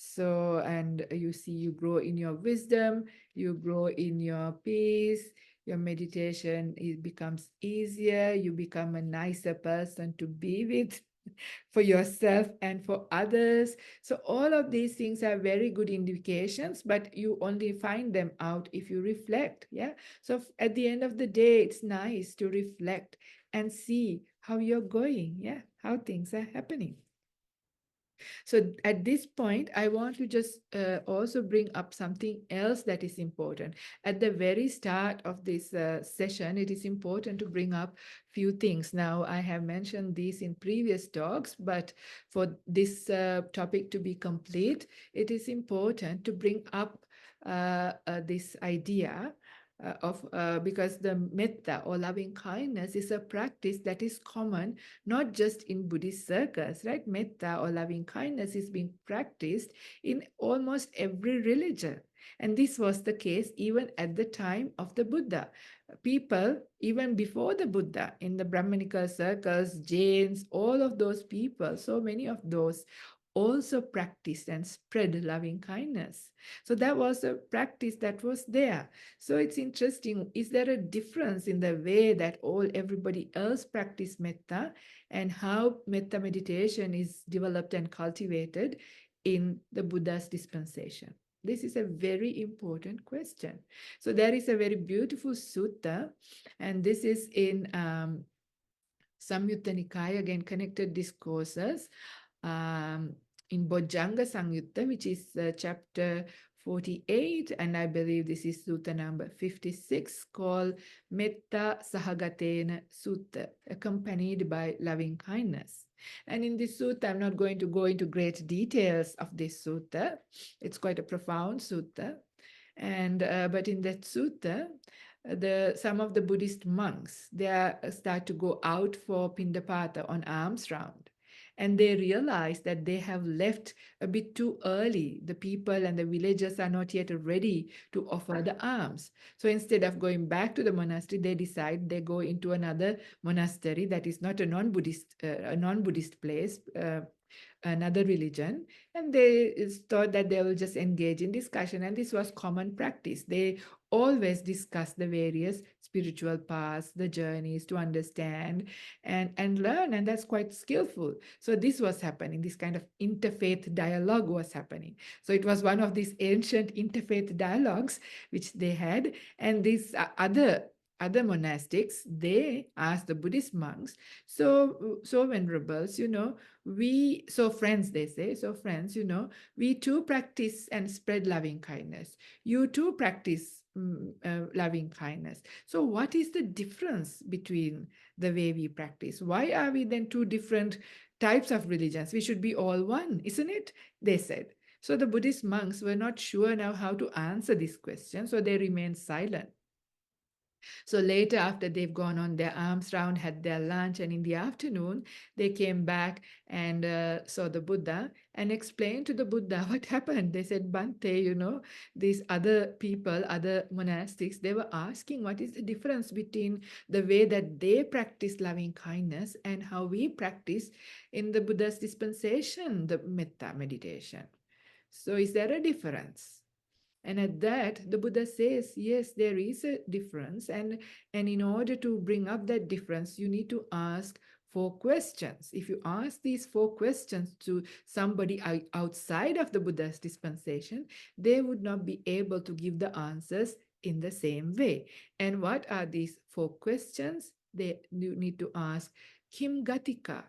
So, and you see, you grow in your wisdom, you grow in your peace, your meditation, it becomes easier, you become a nicer person to be with for yourself and for others. So all of these things are very good indications, but you only find them out if you reflect. Yeah. So at the end of the day, it's nice to reflect and see how you're going. Yeah. How things are happening. So at this point, I want to just also bring up something else that is important. At the very start of this session, it is important to bring up few things. Now, I have mentioned these in previous talks, but for this topic to be complete, it is important to bring up this idea because the metta or loving kindness is a practice that is common not just in Buddhist circles, right? Metta or loving kindness is being practiced in almost every religion. And this was the case even at the time of the Buddha. People, even before the Buddha, in the Brahmanical circles, Jains, all of those people, so many of those also practiced and spread loving kindness. So that was a practice that was there. So it's interesting, is there a difference in the way that everybody else practice metta and how metta meditation is developed and cultivated in the Buddha's dispensation? This is a very important question. So there is a very beautiful sutta, and this is in Samyutta Nikaya, again, connected discourses, um, in Bojjhanga Samyutta, which is chapter 48, and I believe this is sutta number 56, called Metta Sahagatena Sutta, accompanied by loving kindness. And in this sutta, I'm not going to go into great details of this sutta. It's quite a profound sutta. And but in that sutta, some of the Buddhist monks, start to go out for pindapata on alms round, and they realize that they have left a bit too early. The people and the villagers are not yet ready to offer the alms. So instead of going back to the monastery, they decide they go into another monastery that is not a non-Buddhist place. Another religion, and they thought that they will just engage in discussion, and this was common practice. They always discuss the various spiritual paths, the journeys to understand and learn, and that's quite skillful. So this was happening, this kind of interfaith dialogue was happening. So it was one of these ancient interfaith dialogues which they had, and these other other monastics, they asked the Buddhist monks, so venerables, so friends, they say, so friends, we too practice and spread loving kindness. You too practice loving kindness. So what is the difference between the way we practice? Why are we then two different types of religions? We should be all one, isn't it? They said. So the Buddhist monks were not sure now how to answer this question, so they remained silent. So later, after they've gone on their alms round, had their lunch, and in the afternoon, they came back and saw the Buddha and explained to the Buddha what happened. They said, Bhante, these other people, other monastics, they were asking what is the difference between the way that they practice loving kindness and how we practice in the Buddha's dispensation, the metta meditation. So is there a difference? And at that, the Buddha says, yes, there is a difference. And in order to bring up that difference, you need to ask 4 questions. If you ask these 4 questions to somebody outside of the Buddha's dispensation, they would not be able to give the answers in the same way. And what are these 4 questions? You need to ask, Kim Gatika,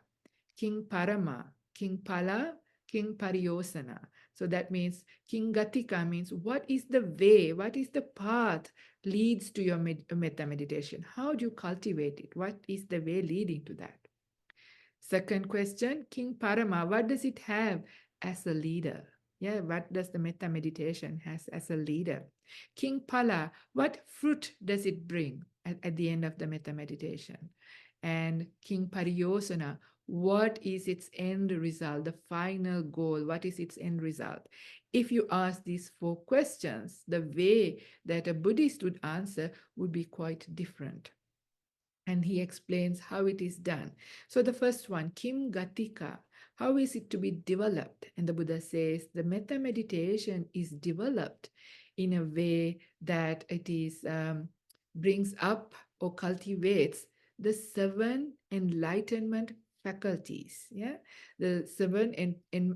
King Parama, King Pala, King Pariyosana. So that means King Gatika means what is the way, what is the path leads to your metta meditation? How do you cultivate it? What is the way leading to that? Second question, King Parama, what does it have as a leader? Yeah, what does the metta meditation has as a leader? King Pala, what fruit does it bring at the end of the metta meditation? And King Pariyosana, what is its end result, the final goal? What is its end result? If you ask these 4 questions, the way that a Buddhist would answer would be quite different. And he explains how it is done. So the first one, Kim Gatika, how is it to be developed? And the Buddha says the metta meditation is developed in a way that it is brings up or cultivates the 7 enlightenment faculties. Yeah, the 7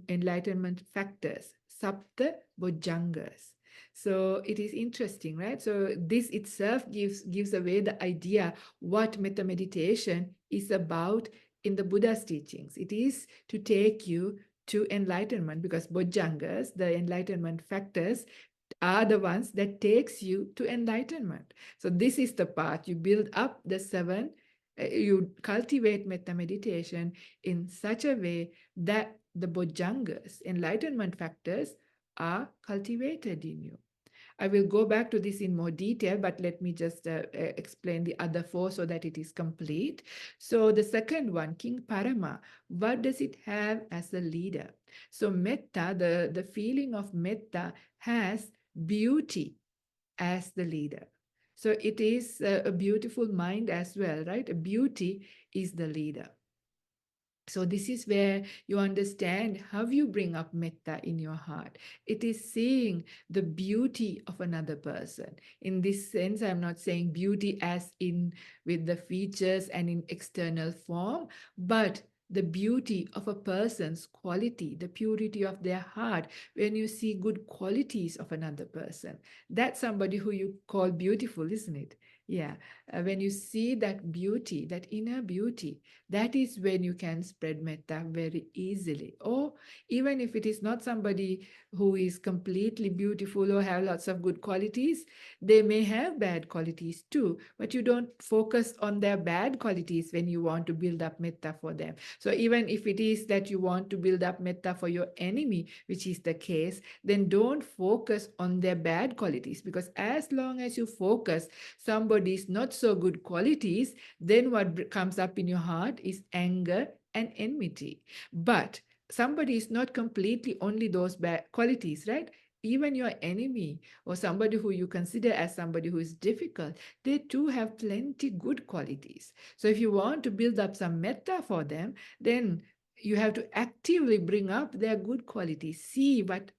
enlightenment factors, sapta bojjhangas. So it is interesting, right? So this itself gives away the idea what metta meditation is about in the Buddha's teachings. It is to take you to enlightenment, because bojjhangas, the enlightenment factors, are the ones that takes you to enlightenment. So this is the path. You build up the 7, you cultivate metta meditation in such a way that the bojjhangas, enlightenment factors, are cultivated in you. I will go back to this in more detail, but let me just explain the other 4 so that it is complete. So the second one, King Parama, what does it have as a leader? So metta, the feeling of metta has beauty as the leader. So it is a beautiful mind as well, right? Beauty is the leader. So this is where you understand how you bring up metta in your heart. It is seeing the beauty of another person. In this sense, I'm not saying beauty as in with the features and in external form, but the beauty of a person's quality, the purity of their heart. When you see good qualities of another person, that's somebody who you call beautiful, isn't it? Yeah. When you see that beauty, that inner beauty, that is when you can spread metta very easily. Or even if it is not somebody who is completely beautiful or have lots of good qualities, they may have bad qualities too, but you don't focus on their bad qualities when you want to build up metta for them. So even if it is that you want to build up metta for your enemy, which is the case, then don't focus on their bad qualities, because as long as you focus somebody's not so good qualities, then what comes up in your heart is anger and enmity. But somebody is not completely only those bad qualities, right? Even your enemy or somebody who you consider as somebody who is difficult, they too have plenty good qualities. So if you want to build up some metta for them, then you have to actively bring up their good qualities. See what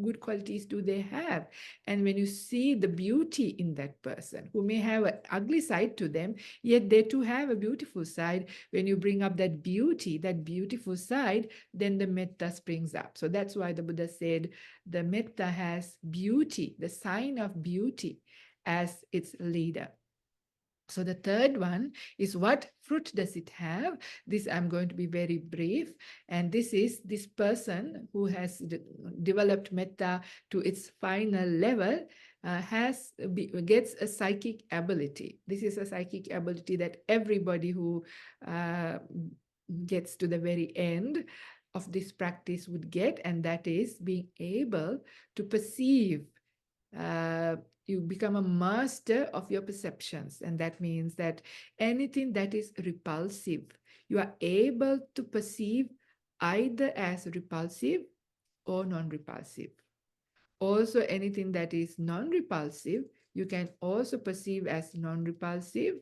good qualities do they have. And when you see the beauty in that person, who may have an ugly side to them, yet they too have a beautiful side. When you bring up that beauty, that beautiful side, then the metta springs up. So that's why the Buddha said the metta has beauty, the sign of beauty, as its leader. So the third one is, what fruit does it have? This I'm going to be very brief. And this is this person who has developed metta to its final level, gets a psychic ability. This is a psychic ability that everybody who uh, gets to the very end of this practice would get, and that is being able to perceive. uh, you become a master of your perceptions, and that means that anything that is repulsive, you are able to perceive either as repulsive or non-repulsive. Also, anything that is non-repulsive, you can also perceive as non-repulsive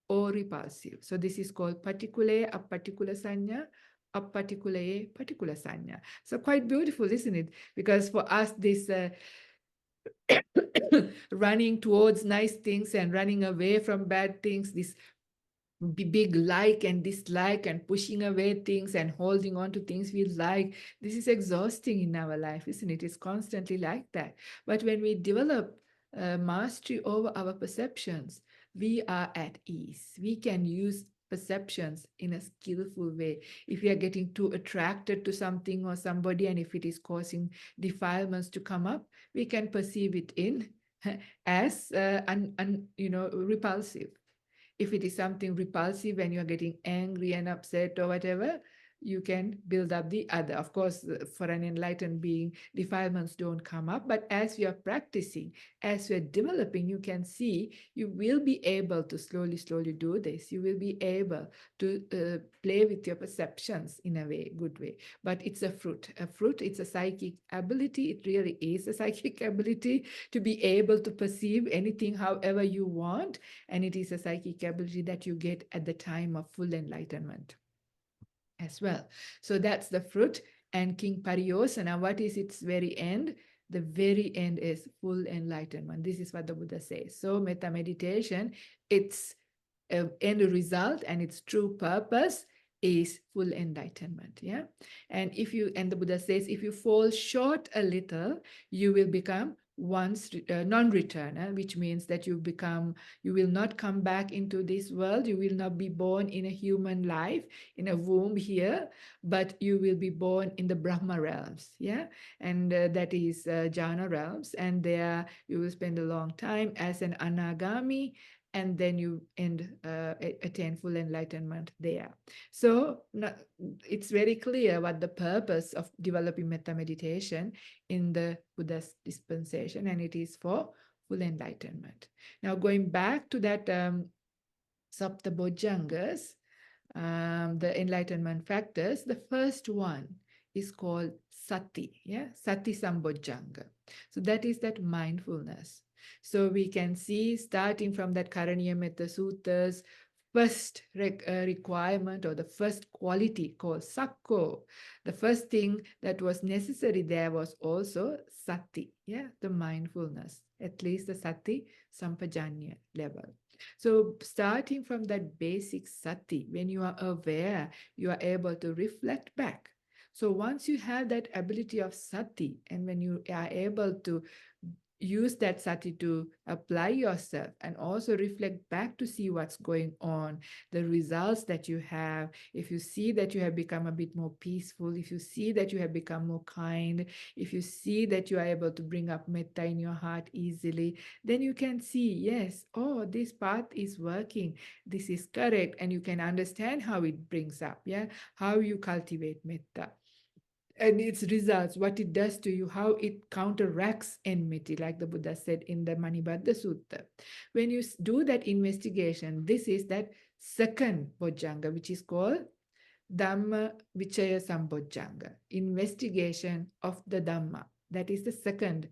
or repulsive. So this is called particulae apparticula sanya, apparticulae particular sanya. So quite beautiful, isn't it? Because for us, this running towards nice things and running away from bad things, this big like and dislike and pushing away things and holding on to things we like, this is exhausting in our life, isn't it? It's constantly like that. But when we develop mastery over our perceptions, we are at ease. We can use perceptions in a skillful way. If we are getting too attracted to something or somebody, and if it is causing defilements to come up, we can perceive it in as repulsive. If it is something repulsive and you're getting angry and upset or whatever, you can build up the other. Of course, for an enlightened being, defilements don't come up, but as you are practicing, as you're developing, you can see you will be able to slowly, slowly do this. You will be able to play with your perceptions in a way, good way. But it's a fruit. A fruit, it's a psychic ability. It really is a psychic ability to be able to perceive anything however you want. And it is a psychic ability that you get at the time of full enlightenment as well. So that's the fruit. And King Pariyosana, what is its very end? The very end is full enlightenment. This is what the Buddha says. So metta meditation, its end result and its true purpose is full enlightenment. Yeah. And the Buddha says, if you fall short a little, you will become non-returner, which means that you will not come back into this world. You will not be born in a human life, in a womb here, but you will be born in the Brahma realms. Yeah. And that is jhana realms. And there you will spend a long time as an anagami, and then you attain full enlightenment there. So it's very clear what the purpose of developing metta meditation in the Buddha's dispensation, and it is for full enlightenment. Now, going back to that Sapta Bojjhangas, the enlightenment factors, the first one is called Sati, Sati Sambojjhanga. So that is that mindfulness. So we can see, starting from that Karaniyametta Sutta's first requirement, or the first quality called sakko. The first thing that was necessary there was also sati, the mindfulness, at least the sati sampajanya level. So starting from that basic sati, when you are aware, you are able to reflect back. So once you have that ability of sati, and when you are able to use that sati to apply yourself and also reflect back to see what's going on, the results that you have. If you see that you have become a bit more peaceful, if you see that you have become more kind, if you see that you are able to bring up metta in your heart easily, then you can see, yes, oh, this path is working, this is correct, and you can understand how it brings up, how you cultivate metta and its results, what it does to you, how it counteracts enmity, like the Buddha said in the Manibaddha Sutta. When you do that investigation, this is that second Bojjhanga, which is called Dhamma Vichaya Sambojjhanga, investigation of the Dhamma. That is the second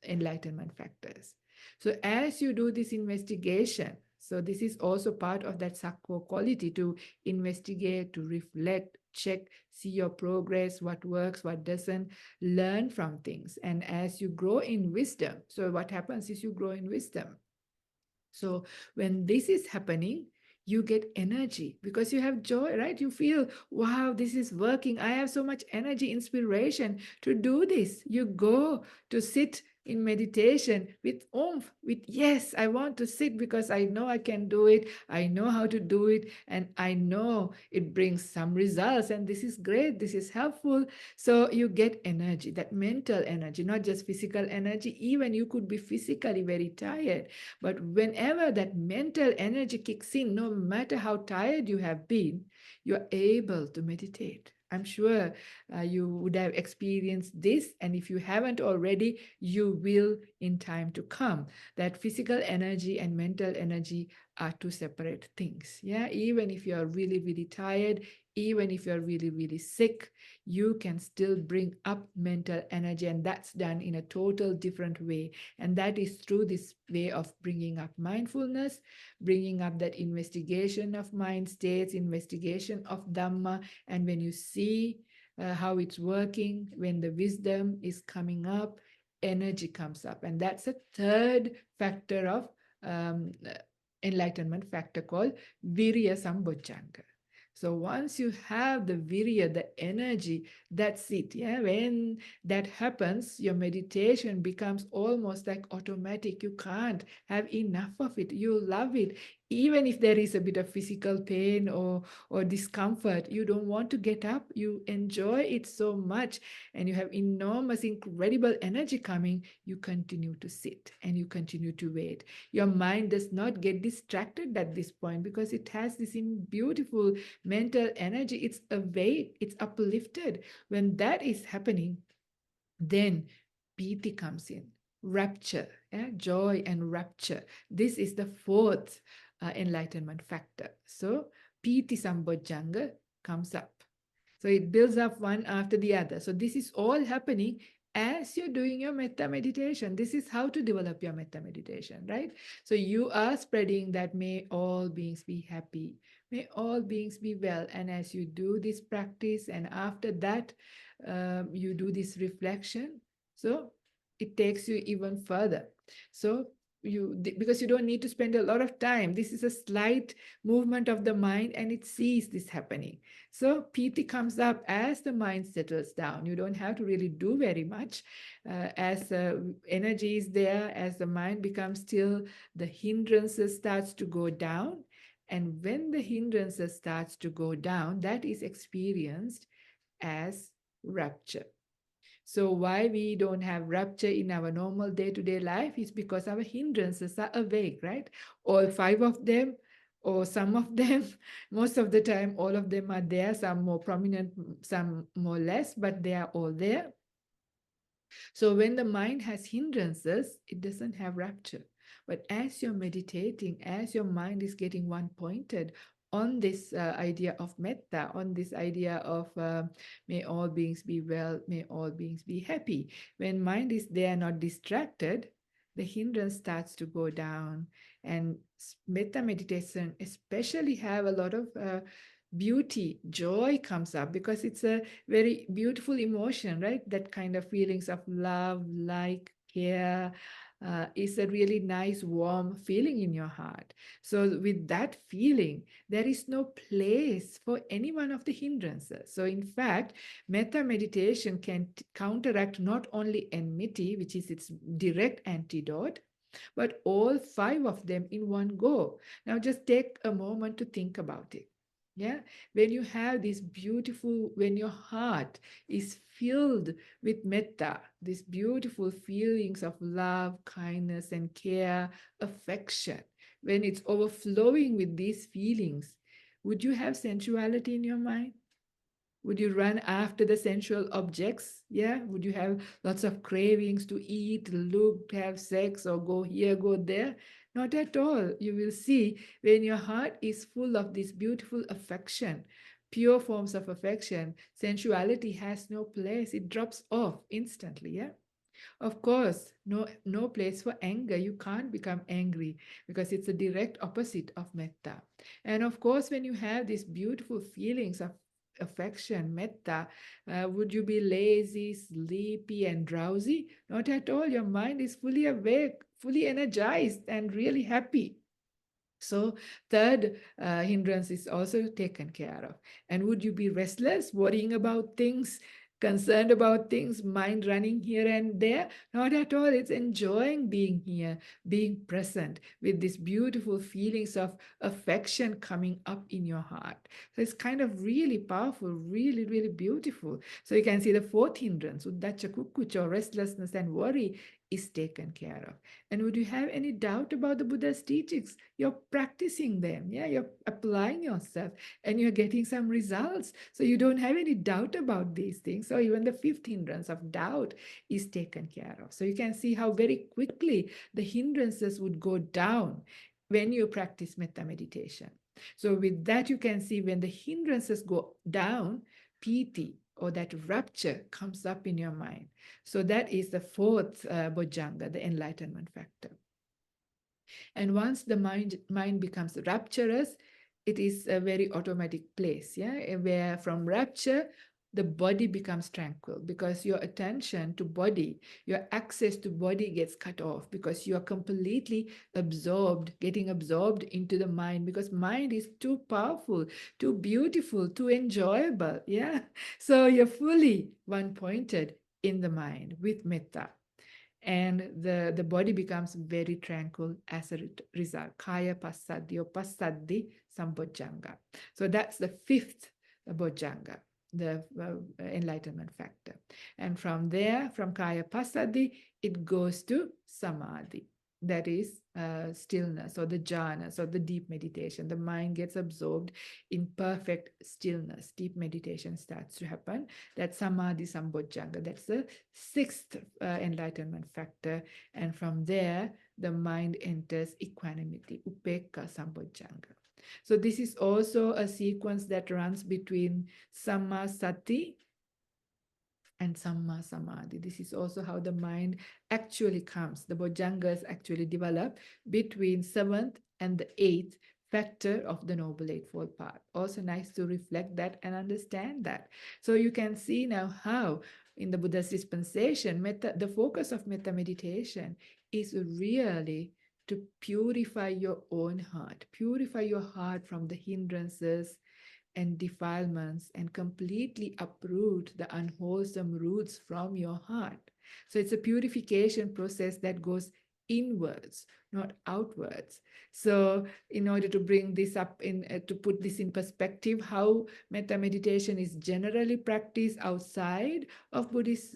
enlightenment factors. So as you do this investigation, so this is also part of that sakko quality, to investigate, to reflect, check, see your progress, what works, what doesn't, learn from things. And as you grow in wisdom, so what happens is you grow in wisdom. So when this is happening, you get energy because you have joy, right? You feel, wow, this is working. I have so much energy, inspiration to do this. You go to sit in meditation with oomph, with yes, I want to sit because I know I can do it, I know how to do it, and I know it brings some results, and this is great, this is helpful. So you get energy, that mental energy, not just physical energy. Even you could be physically very tired, but whenever that mental energy kicks in, no matter how tired you have been, you're able to meditate. I'm sure you would have experienced this, and if you haven't already, you will in time to come. That physical energy and mental energy are two separate things. Yeah, even if you're really, really tired, even if you're really, really sick, you can still bring up mental energy, and that's done in a total different way. And that is through this way of bringing up mindfulness, bringing up that investigation of mind states, investigation of Dhamma. And when you see how it's working, when the wisdom is coming up, energy comes up. And that's a third factor of um, enlightenment factor called Virya Sambojjhanga. So once you have the virya, the energy, that's it. Yeah, when that happens, your meditation becomes almost like automatic. You can't have enough of it. You love it. Even if there is a bit of physical pain or discomfort, you don't want to get up. You enjoy it so much, and you have enormous, incredible energy coming. You continue to sit and you continue to wait. Your mind does not get distracted at this point because it has this beautiful mental energy. It's awake, it's uplifted. When that is happening, then piti comes in, rapture, yeah? Joy and rapture. This is the fourth enlightenment factor. So piti sambojjhanga comes up. So it builds up one after the other. So this is all happening as you're doing your metta meditation. This is how to develop your metta meditation, right? So you are spreading that may all beings be happy, may all beings be well. And as you do this practice, and after that, you do this reflection, so it takes you even further. So because you don't need to spend a lot of time. This is a slight movement of the mind, and it sees this happening. So piti comes up as the mind settles down. You don't have to really do very much. As energy is there, as the mind becomes still, the hindrances starts to go down. And when the hindrances starts to go down, that is experienced as rapture. So why we don't have rapture in our normal day-to-day life is because our hindrances are awake, right? All five of them, or some of them, most of the time, all of them are there, some more prominent, some more less, but they are all there. So when the mind has hindrances, it doesn't have rapture. But as you're meditating, as your mind is getting one pointed on this idea of metta, on this idea of may all beings be well, may all beings be happy. When mind is there, not distracted, the hindrance starts to go down. And metta meditation especially have a lot of beauty, joy comes up because it's a very beautiful emotion, right? That kind of feelings of love, like, care, is a really nice, warm feeling in your heart. So with that feeling, there is no place for any one of the hindrances. So in fact, metta meditation can counteract not only enmity, which is its direct antidote, but all five of them in one go. Now just take a moment to think about it. Yeah, when you have this beautiful, when your heart is filled with metta, these beautiful feelings of love, kindness, and care, affection, when it's overflowing with these feelings, would you have sensuality in your mind? Would you run after the sensual objects? Yeah. Would you have lots of cravings to eat, look, have sex, or go here, go there? Not at all. You will see when your heart is full of this beautiful affection, pure forms of affection, sensuality has no place. It drops off instantly. Yeah. Of course, no place for anger. You can't become angry because it's a direct opposite of metta. And of course, when you have these beautiful feelings of affection, metta, would you be lazy, sleepy, and drowsy? Not at all. Your mind is fully awake, fully energized, and really happy. So third hindrance is also taken care of. And would you be restless, worrying about things, concerned about things, mind running here and there. Not at all. It's enjoying being here, being present with these beautiful feelings of affection coming up in your heart. So it's kind of really powerful, really, really beautiful. So you can see the fourth hindrance, uddhacca kukkucha, or restlessness and worry, is taken care of. And would you have any doubt about the Buddha's teachings? You're practicing them, yeah, you're applying yourself and you're getting some results. So you don't have any doubt about these things. So even the fifth hindrance of doubt is taken care of. So you can see how very quickly the hindrances would go down when you practice metta meditation. So with that, you can see when the hindrances go down, piti, or that rapture comes up in your mind. So that is the fourth bojjhanga, the enlightenment factor. And once the mind becomes rapturous, it is a very automatic place, yeah, where from rapture, the body becomes tranquil because your attention to body, your access to body gets cut off because you are completely absorbed, getting absorbed into the mind because mind is too powerful, too beautiful, too enjoyable, yeah. So you're fully one-pointed in the mind with metta, and the body becomes very tranquil as a result. Kaya passaddhi or passaddhi sambojjhanga. So that's the fifth bojjhanga, the enlightenment factor. And from there, from kaya passaddhi, it goes to samadhi. That is stillness or the jhanas or the deep meditation. The mind gets absorbed in perfect stillness. Deep meditation starts to happen. That's samadhi sambojjhanga. That's the sixth enlightenment factor. And from there, the mind enters equanimity, upekkha sambojjhanga. So this is also a sequence that runs between samma sati and samma samadhi. This is also how the mind actually comes. The bojjhangas actually develop between seventh and the eighth factor of the Noble Eightfold Path. Also nice to reflect that and understand that. So you can see now how in the Buddha's dispensation, the focus of metta meditation is really to purify your own heart, purify your heart from the hindrances and defilements and completely uproot the unwholesome roots from your heart. So it's a purification process that goes inwards, not outwards. So in order to bring this up to put this in perspective, how metta meditation is generally practiced outside of Buddhist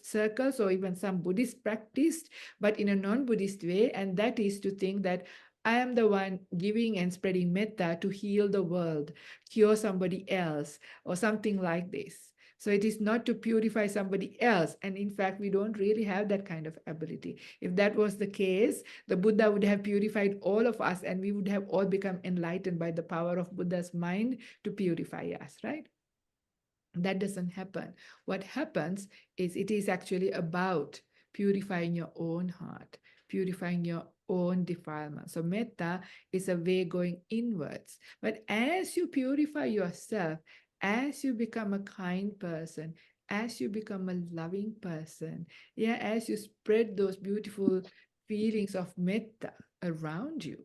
circles, or even some Buddhist practiced, but in a non-Buddhist way, and that is to think that I am the one giving and spreading metta to heal the world, cure somebody else, or something like this. So it is not to purify somebody else. And in fact, we don't really have that kind of ability. If that was the case, the Buddha would have purified all of us and we would have all become enlightened by the power of Buddha's mind to purify us, right? That doesn't happen. What happens is it is actually about purifying your own heart, purifying your own defilement. So metta is a way going inwards. But as you purify yourself, as you become a kind person, as you become a loving person, yeah, as you spread those beautiful feelings of metta around you,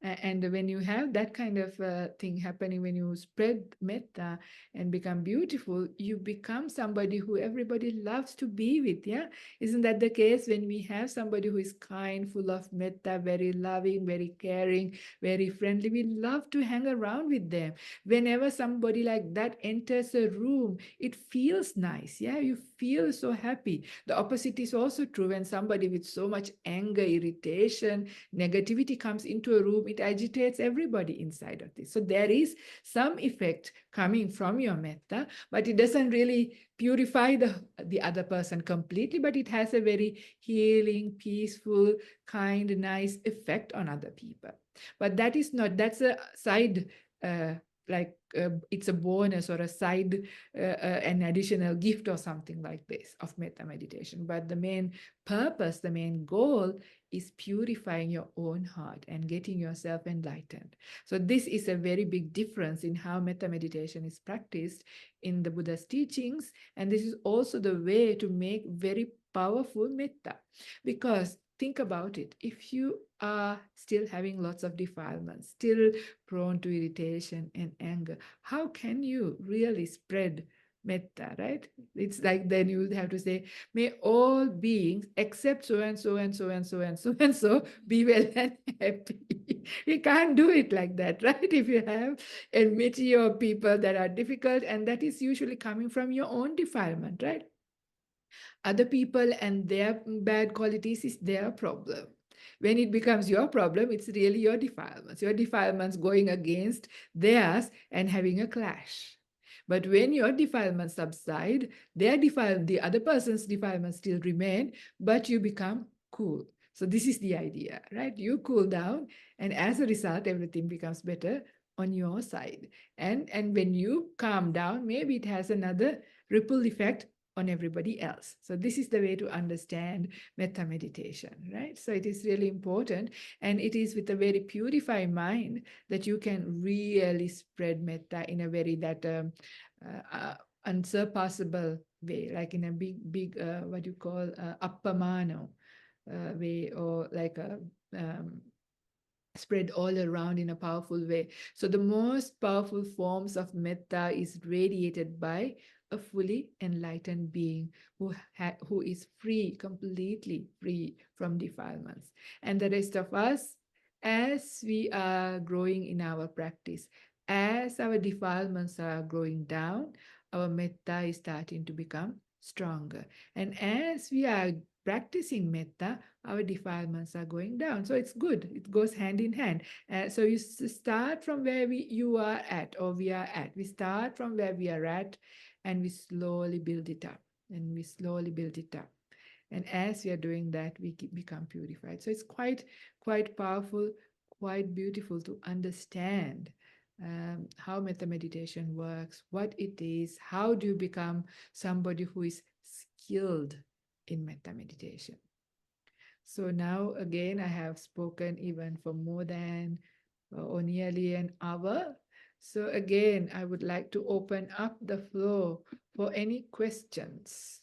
and when you have that kind of thing happening, when you spread metta and become beautiful, you become somebody who everybody loves to be with. Yeah, isn't that the case? When we have somebody who is kind, full of metta, very loving, very caring, very friendly, we love to hang around with them. Whenever somebody like that enters a room, it feels nice. Yeah, you feel so happy. The opposite is also true. When somebody with so much anger, irritation, negativity comes into a room, it agitates everybody inside of this. So there is some effect coming from your metta, but it doesn't really purify the other person completely, but it has a very healing, peaceful, kind, nice effect on other people. But that is not, that's a side, it's a bonus or a side, an additional gift or something like this of metta meditation. But the main purpose, the main goal is purifying your own heart and getting yourself enlightened. So this is a very big difference in how metta meditation is practiced in the Buddha's teachings. And this is also the way to make very powerful metta. Because think about it, if you are still having lots of defilements, still prone to irritation and anger, how can you really spread Metta, right? It's like then you have to say, may all beings except so and so and so and so and so and so be well and happy. You can't do it like that, right? If you have enmity or people that are difficult, and that is usually coming from your own defilement, right? Other people and their bad qualities is their problem. When it becomes your problem, it's really your defilements. Your defilements going against theirs and having a clash. But when your defilements subside, the other person's defilements still remain, but you become cool. So this is the idea, right? You cool down, and as a result, everything becomes better on your side. And when you calm down, maybe it has another ripple effect on everybody else. So this is the way to understand metta meditation, right? So it is really important, and it is with a very purified mind that you can really spread metta in a very unsurpassable way, like in a big what you call appamano way, or like a spread all around in a powerful way. So the most powerful forms of metta is radiated by a fully enlightened being who is free, completely free from defilements. And the rest of us, as we are growing in our practice, as our defilements are growing down, our metta is starting to become stronger. And as we are practicing metta, our defilements are going down. So it's good. It goes hand in hand. So you start from where you are at, or we are at. We start from where we are at, and we slowly build it up. And we slowly build it up. And as we are doing that, we become purified. So it's quite powerful, quite beautiful to understand how metta meditation works, what it is, how do you become somebody who is skilled in metta meditation. So now again, I have spoken even for more than or nearly an hour. So again, I would like to open up the floor for any questions.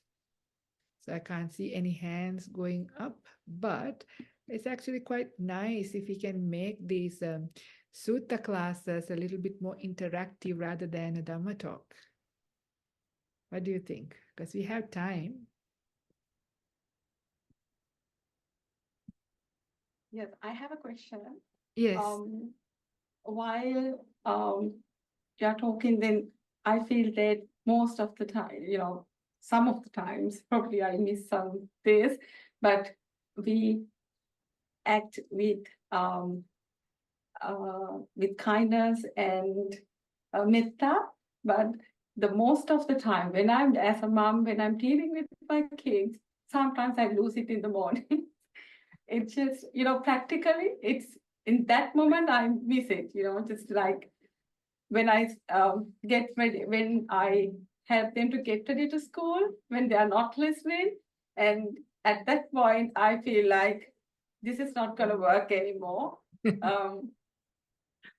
So I can't see any hands going up, but it's actually quite nice if we can make these sutta classes a little bit more interactive rather than a Dhamma talk. What do you think? Because we have time. Yes, I have a question. Yes. While you're talking, then I feel that most of the time, some of the times, probably I miss some days, but we act with kindness and metta. But the most of the time, when I'm as a mom, when I'm dealing with my kids, sometimes I lose it in the morning. It's just, practically, it's in that moment I miss it, just like when I get ready, when I help them to get ready to school, when they are not listening. And at that point, I feel like this is not going to work anymore.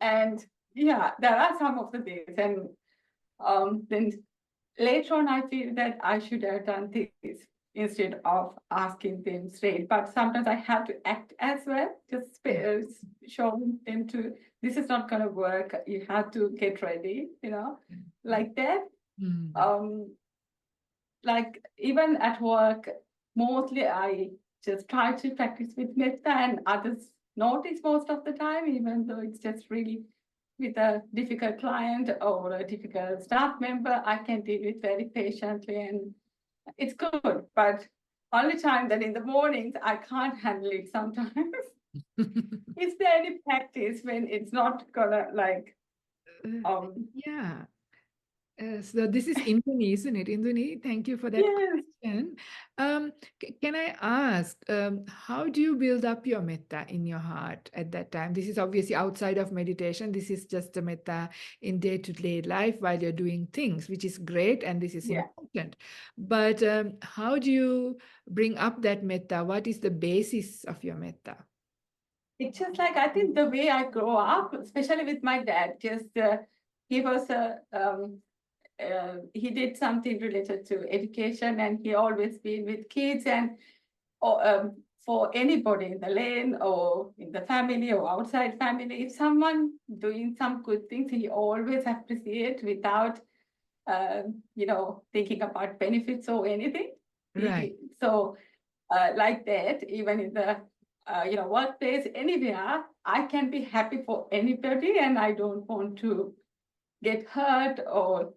And yeah, there are some of the days. And then later on, I feel that I should have done this instead of asking them straight. But sometimes I have to act as well, just show them to, this is not going to work. You have to get ready, like that. Like even at work, mostly I just try to practice with metta, and others notice most of the time, even though it's just really with a difficult client or a difficult staff member, I can deal with very patiently, and it's good. But only time that in the mornings I can't handle it sometimes. Is there any practice when it's not gonna like yeah. So this is Induni, isn't it? Induni, thank you for that yes. question. Can I ask, how do you build up your metta in your heart at that time? This is obviously outside of meditation. This is just a metta in day-to-day life while you're doing things, which is great, and this is important. But how do you bring up that metta? What is the basis of your metta? It's just like, I think the way I grow up, especially with my dad, just he was he did something related to education, and he always been with kids, and for anybody in the lane or in the family or outside family, if someone doing some good things, he always appreciate without thinking about benefits or anything. Right. So like that, even in the workplace, anywhere, I can be happy for anybody, and I don't want to get hurt or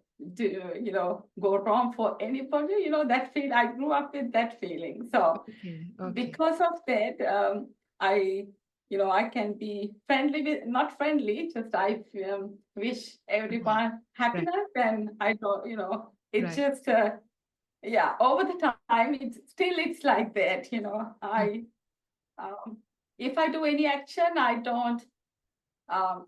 go wrong for anybody. That feel, I grew up with that feeling. So Okay. Okay. because of that, I can be friendly with, not friendly, just I wish everyone happiness, and I don't, it's Right. just, over the time, it's like that, if I do any action, I don't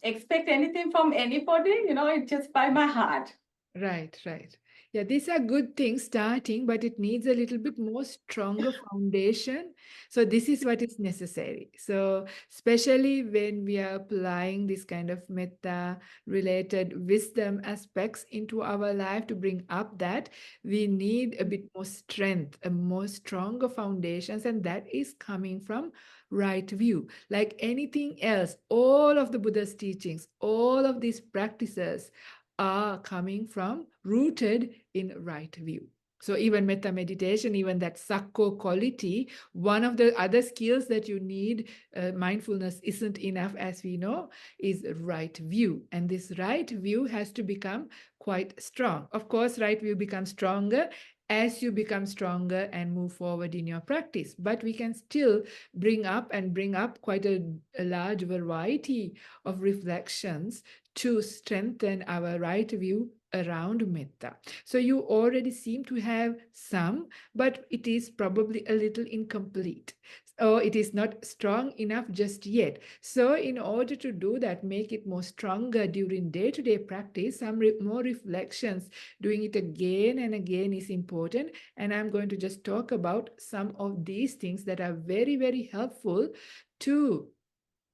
expect anything from anybody, it's just by my heart. Right, right. Yeah, these are good things starting, but it needs a little bit more stronger foundation. So this is what is necessary. So especially when we are applying this kind of metta related wisdom aspects into our life to bring up that, we need a bit more strength, a more stronger foundations, and that is coming from right view. Like anything else, all of the Buddha's teachings, all of these practices are coming from rooted in right view. So even metta meditation, even that sakko quality, one of the other skills that you need, mindfulness isn't enough, as we know, is right view. And this right view has to become quite strong. Of course, right view becomes stronger as you become stronger and move forward in your practice. But we can still bring up quite a large variety of reflections to strengthen our right view around metta. So you already seem to have some, but it is probably a little incomplete. Or it is not strong enough just yet. So in order to do that, make it more stronger during day-to-day practice, some more reflections, doing it again and again is important. And I'm going to just talk about some of these things that are very, very helpful to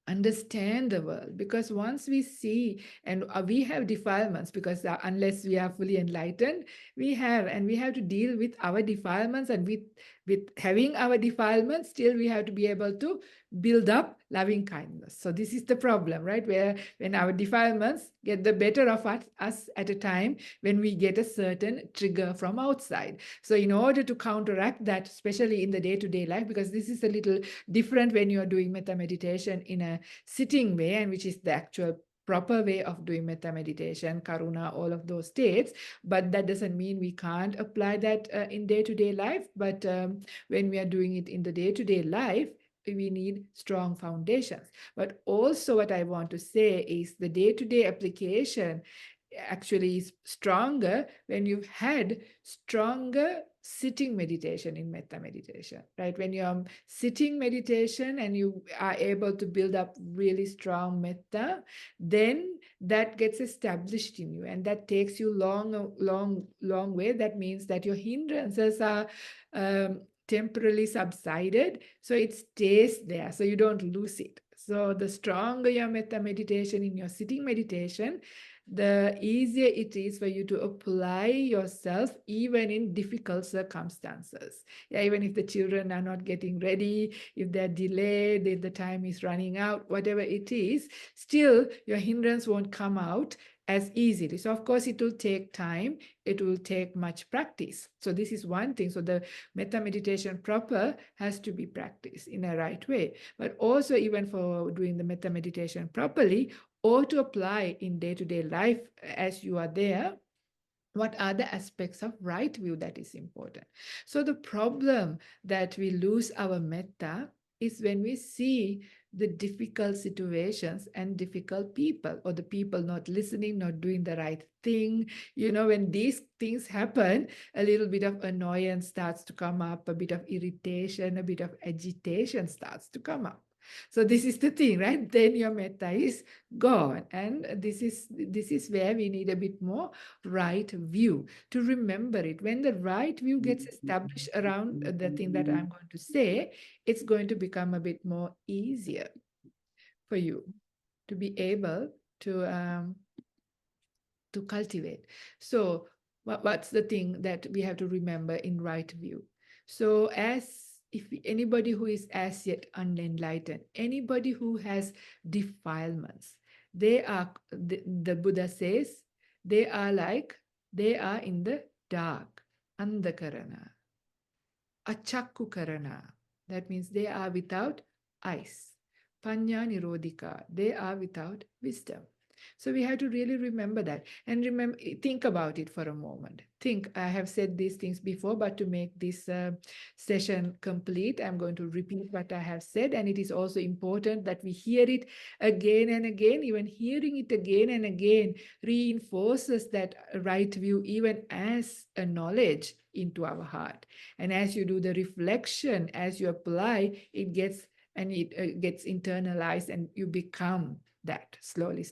understand the world. Because once we see, and we have defilements, because unless we are fully enlightened, we have to deal with our defilements, and with having our defilements, still we have to be able to build up loving kindness. So this is the problem, right? Where when our defilements get the better of us at a time, when we get a certain trigger from outside. So in order to counteract that, especially in the day-to-day life, because this is a little different when you're doing metta meditation in a sitting way, and which is the actual proper way of doing metta meditation, karuna, all of those states. But that doesn't mean we can't apply that in day-to-day life. But when we are doing it in the day-to-day life, we need strong foundations. But also what I want to say is the day-to-day application actually is stronger when you've had stronger sitting meditation in metta meditation, right? When you're sitting meditation and you are able to build up really strong metta, then that gets established in you, and that takes you long way. That means that your hindrances are temporarily subsided, so it stays there, so you don't lose it. So the stronger your metta meditation in your sitting meditation, the easier it is for you to apply yourself even in difficult circumstances. Yeah, even if the children are not getting ready, if they're delayed, if the time is running out, whatever it is, still your hindrance won't come out as easily. So of course it will take time, it will take much practice. So this is one thing. So the metta meditation proper has to be practiced in a right way. But also even for doing the metta meditation properly, or to apply in day-to-day life as you are there, what are the aspects of right view that is important? So the problem that we lose our metta is when we see the difficult situations and difficult people, or the people not listening, not doing the right thing. When these things happen, a little bit of annoyance starts to come up, a bit of irritation, a bit of agitation starts to come up. So this is the thing, right? Then your metta is gone. And this is where we need a bit more right view to remember it. When the right view gets established around the thing that I'm going to say, it's going to become a bit more easier for you to be able to cultivate. So what's the thing that we have to remember in right view? So if anybody who is as yet unenlightened, anybody who has defilements, they are, the Buddha says, they are like They are in the dark, andhakarana. Achakkukarana, that means they are without eyes. Panya nirodhika, they are without wisdom. So we have to really remember that and think about it for a moment. I have said these things before, but to make this session complete, I'm going to repeat what I have said. And it is also important that we hear it again and again. Even hearing it again and again reinforces that right view, even as a knowledge into our heart. And as you do the reflection, as you apply, it gets internalized and you become that slowly.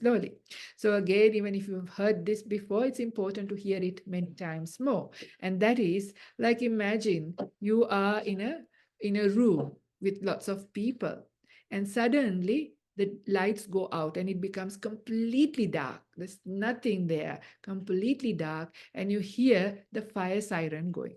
So again, even if you've heard this before, it's important to hear it many times more. And that is like, imagine you are in a room with lots of people, and suddenly the lights go out and it becomes completely dark. There's nothing there, completely dark, and you hear the fire siren going.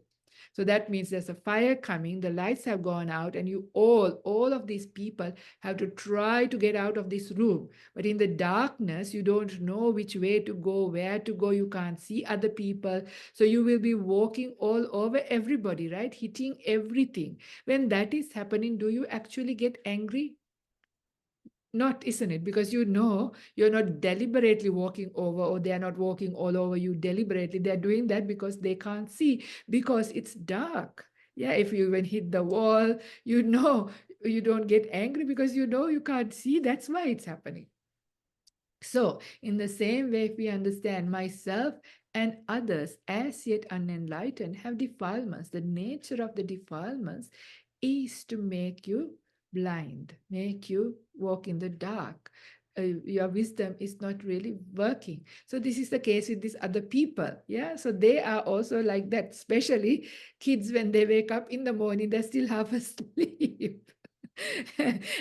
So that means there's a fire coming, the lights have gone out, and you all of these people have to try to get out of this room. But in the darkness, you don't know which way to go, where to go, you can't see other people. So you will be walking all over everybody, right? Hitting everything. When that is happening, do you actually get angry? Not, isn't it? Because you know you're not deliberately walking over, or they are not walking all over you deliberately. They're doing that because they can't see, because it's dark. Yeah, if you even hit the wall, you know you don't get angry because you know you can't see. That's why it's happening. So, in the same way, if we understand myself and others as yet unenlightened have defilements, the nature of the defilements is to make you blind, make you walk in the dark. Your wisdom is not really working. So this is the case with these other people. Yeah, so they are also like that, especially kids. When they wake up in the morning, they're still half asleep.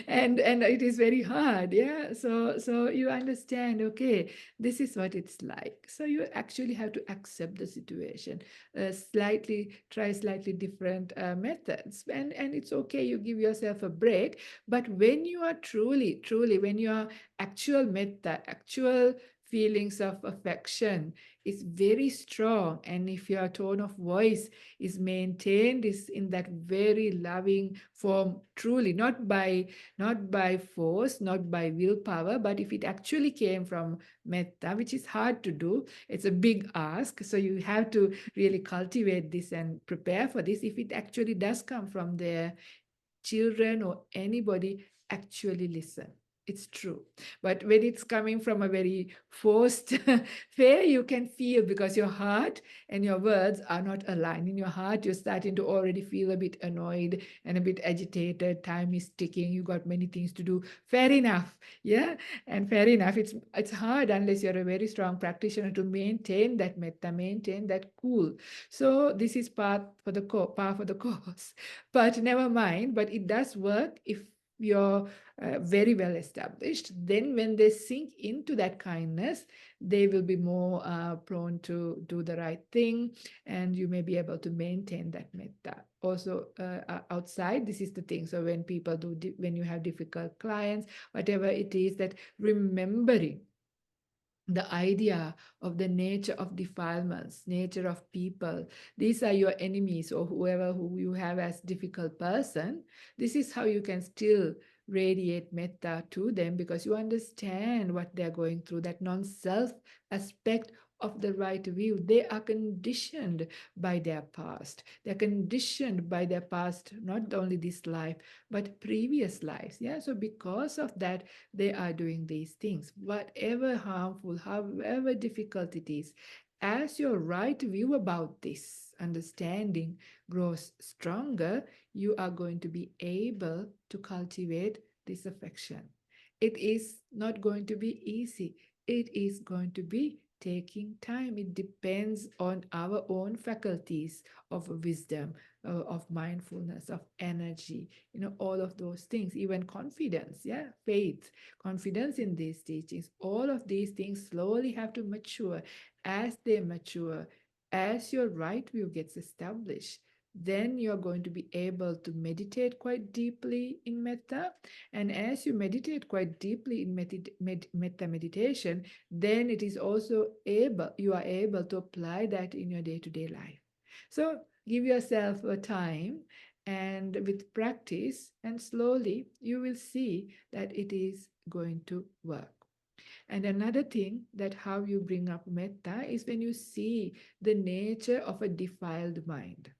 And it is very hard. Yeah, so you understand, okay, this is what it's like. So you actually have to accept the situation, try slightly different methods, and it's okay, you give yourself a break. But when you are truly when you are actual metta, actual feelings of affection is very strong, and if your tone of voice is maintained is in that very loving form, truly, not by force, not by willpower, but if it actually came from metta, which is hard to do, it's a big ask, so you have to really cultivate this and prepare for this. If it actually does come from there, children or anybody actually listen. It's true. But when it's coming from a very forced way, you can feel, because your heart and your words are not aligned. In your heart, you're starting to already feel a bit annoyed and a bit agitated. Time is ticking. You got many things to do. Fair enough. Yeah. And fair enough. It's hard unless you're a very strong practitioner to maintain that metta, maintain that cool. So this is par for the course. But never mind. But it does work if you're very well established. Then when they sink into that kindness, they will be more prone to do the right thing, and you may be able to maintain that metta. Also outside, this is the thing. So when people when you have difficult clients, whatever it is, that remembering the idea of the nature of defilements, nature of people, these are your enemies, or who you have as difficult person. This is how you can still radiate metta to them, because you understand what they're going through, that non-self aspect of the right view. They are conditioned by their past. They're conditioned by their past, not only this life, but previous lives. Yeah. So because of that, they are doing these things. Whatever harmful, however difficult it is, as your right view about this understanding grows stronger, you are going to be able to cultivate this affection. It is not going to be easy. It is going to be taking time. It depends on our own faculties of wisdom, of mindfulness, of energy, all of those things, even confidence, yeah, faith, confidence in these teachings. All of these things slowly have to mature. As they mature, as your right view gets established, then you're going to be able to meditate quite deeply in metta. And as you meditate quite deeply in metta meditation, then it is also you are able to apply that in your day-to-day life. So give yourself a time, and with practice and slowly you will see that it is going to work. And another thing that how you bring up metta is when you see the nature of a defiled mind.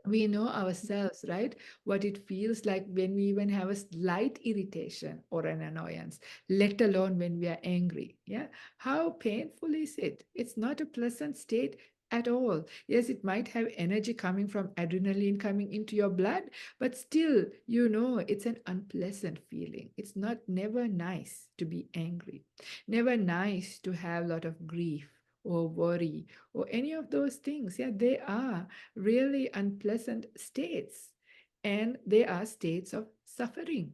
We know ourselves, right? What it feels like when we even have a slight irritation or an annoyance, let alone when we are angry. Yeah. How painful is it? It's not a pleasant state at all. Yes, it might have energy coming from adrenaline coming into your blood, but still, it's an unpleasant feeling. It's never nice to be angry, never nice to have a lot of grief or worry or any of those things. Yeah, they are really unpleasant states, and they are states of suffering.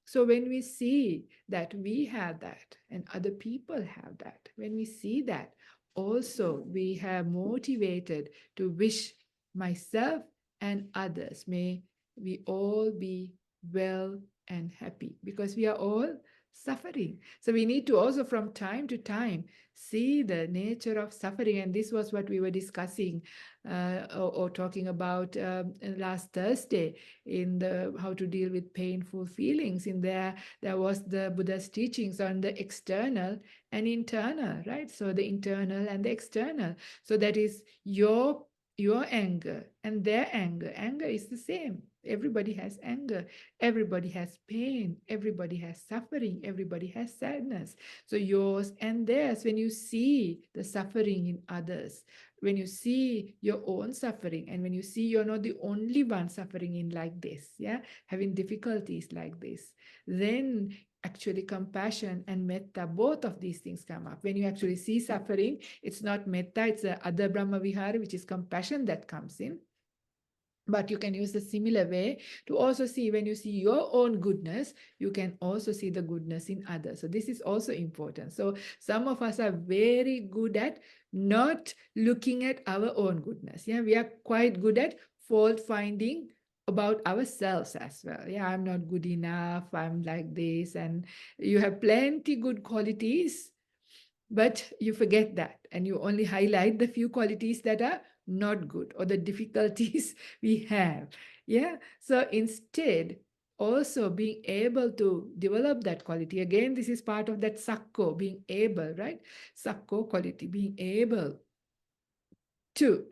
So when we see that we have that and other people have that, when we see that, also we have motivated to wish myself and others, may we all be well and happy, because we are all suffering. So we need to also from time to time see the nature of suffering. And this was what we were discussing or talking about last Thursday in the how to deal with painful feelings. In there was the Buddha's teachings on the external and internal, right? So the internal and the external. So that is your anger and their anger. Anger is the same. Everybody has anger. Everybody has pain. Everybody has suffering. Everybody has sadness. So yours and theirs, when you see the suffering in others, when you see your own suffering, and when you see you're not the only one suffering in like this, yeah, having difficulties like this, then actually compassion and metta, both of these things come up. When you actually see suffering, it's not metta, it's the other Brahma Vihara, which is compassion, that comes in. But you can use the similar way to also see, when you see your own goodness, you can also see the goodness in others. So this is also important. So some of us are very good at not looking at our own goodness. Yeah, we are quite good at fault finding about ourselves as well. Yeah, I'm not good enough, I'm like this, and you have plenty good qualities, but you forget that, and you only highlight the few qualities that are not good or the difficulties we have. Yeah. So instead, also being able to develop that quality. Again, this is part of that sakko, being able, right? Sakko quality, being able to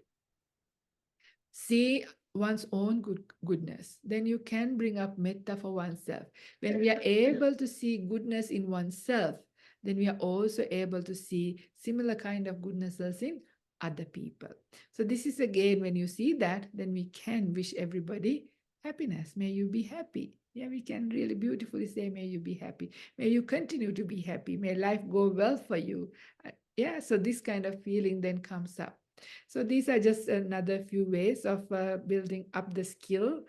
see one's own goodness. Then you can bring up metta for oneself. When we are able to see goodness in oneself, then we are also able to see similar kind of goodnesses in other people. So this is again, when you see that, then we can wish everybody happiness. May you be happy. Yeah, we can really beautifully say, may you be happy. May you continue to be happy. May life go well for you. Yeah, so this kind of feeling then comes up. So these are just another few ways of building up the skill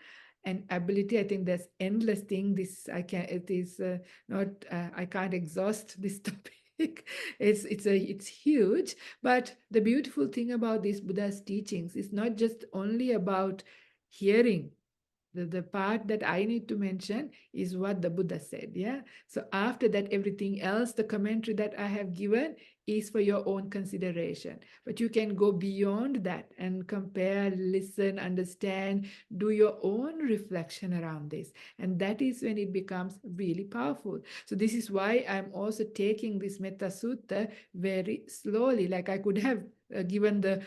and ability. I think there's endless thing. It is not, I can't exhaust this topic. It's huge. But the beautiful thing about these Buddha's teachings is not just only about hearing. The part that I need to mention is what the Buddha said. Yeah. So after that, everything else, the commentary that I have given is for your own consideration. But you can go beyond that and compare, listen, understand, do your own reflection around this. And that is when it becomes really powerful. So this is why I'm also taking this Mettasutta very slowly. Like I could have given the,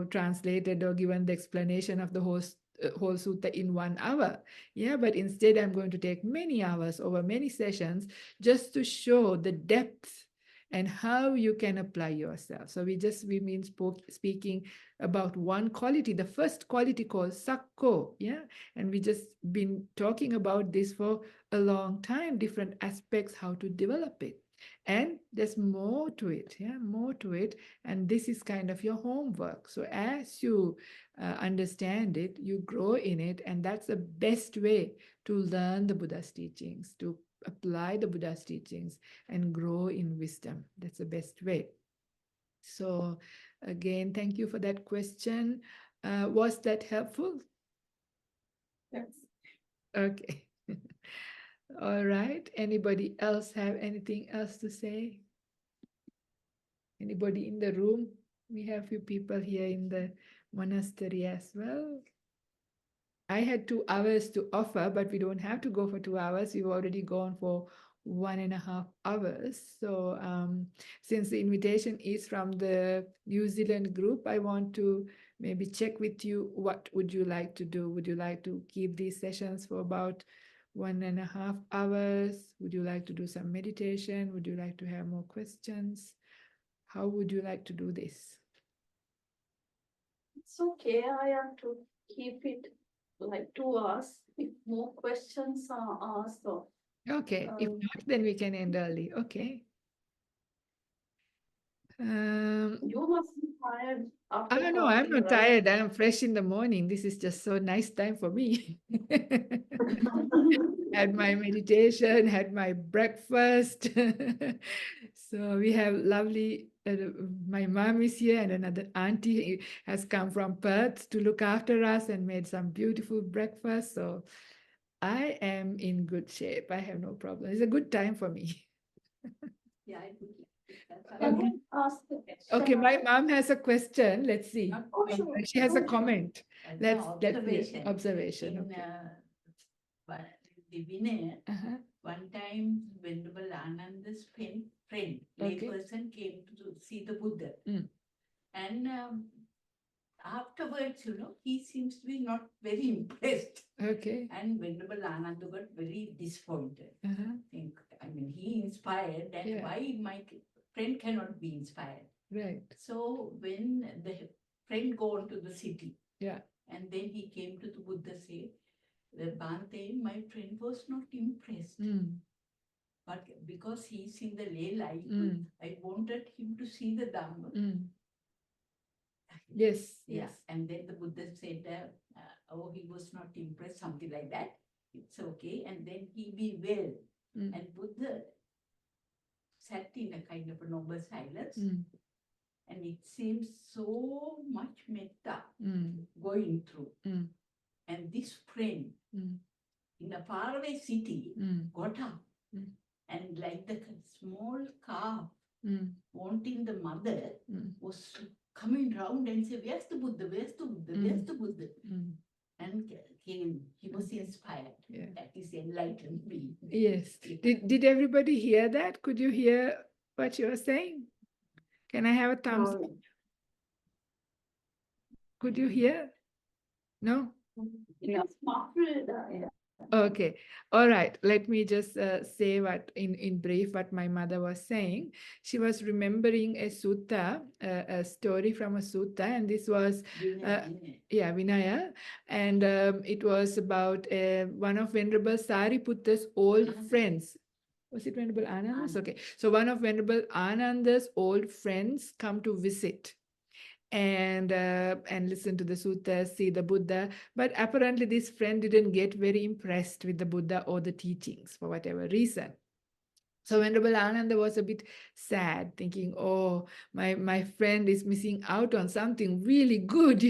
translated or given the explanation of the whole sutta in 1 hour. Yeah, but instead I'm going to take many hours over many sessions just to show the depth and how you can apply yourself. So we mean speaking about one quality, the first quality called sakko. Yeah, and we just been talking about this for a long time, different aspects, how to develop it. And there's more to it, yeah, more to it. And this is kind of your homework. So as you understand it, you grow in it, and that's the best way to learn the Buddha's teachings, to apply the Buddha's teachings and grow in wisdom. That's the best way. So again, thank you for that question. Was that helpful? Yes. Okay. All right. Anybody else have anything else to say? Anybody in the room? We have few people here in the monastery as well. I had 2 hours to offer, but we don't have to go for 2 hours. We've already gone for 1.5 hours. So since the invitation is from the New Zealand group, I want to maybe check with you, what would you like to do? Would you like to keep these sessions for about 1.5 hours? Would you like to do some meditation? Would you like to have more questions? How would you like to do this? It's okay. I have to keep it like 2 hours. If more questions are asked, or Okay, if not, then we can end early. Okay. you must be tired I after don't know, I'm talking, not right? tired. I'm fresh in the morning. This is just so nice time for me. Had my meditation, had my breakfast. So we have lovely, my mom is here and another auntie has come from Perth to look after us and made some beautiful breakfast. So I am in good shape. I have no problem. It's a good time for me. Yeah, I think Okay. Can I ask the Okay, question? my mom has a question. Let's see. Oh, sure. She has a Sure. comment. Let's hear. Observation. Observation. In Okay. the Vinaya, Uh-huh. one time Venerable Ananda's friend, Okay. layperson, came to see the Buddha. Mm. And afterwards, he seems to be not very impressed. Okay. And Venerable Ananda got very disappointed. Uh-huh. He inspired, and Yeah. why my friend cannot be inspired. Right. So when the friend go on to the city, Yeah. and then he came to the Buddha, say, Bhante, my friend was not impressed. Mm. But because he's in the lay life, Mm. I wanted him to see the Dhamma. Mm. Yes. Yeah. Yes. And then the Buddha said, oh, he was not impressed, something like that. It's okay. And then he be well. Mm. And Buddha sat in a kind of a noble silence. Mm. And it seems so much metta Mm. going through. Mm. And this friend Mm. in a faraway city Mm. got up. Mm. And like the small calf Mm. wanting the mother, Mm. was coming round and say, where's the Buddha? Where's the Buddha? Where's the Buddha? Mm. And he was inspired. Yeah. That is enlightened being. Yes. Did everybody hear that? Could you hear what you were saying? Can I have a thumbs up? Could you hear? No? It's muffled. Yeah. Okay. All right. Let me just say what in brief what my mother was saying. She was remembering a sutta, a story from a sutta, and this was Vinaya, and it was about one of Venerable Sariputta's old friends. Was it Venerable Ananda's? Okay. So one of Venerable Ananda's old friends come to visit and listen to the suttas, see the Buddha. But apparently this friend didn't get very impressed with the Buddha or the teachings for whatever reason. So Venerable Ananda was a bit sad, thinking, oh, my friend is missing out on something really good,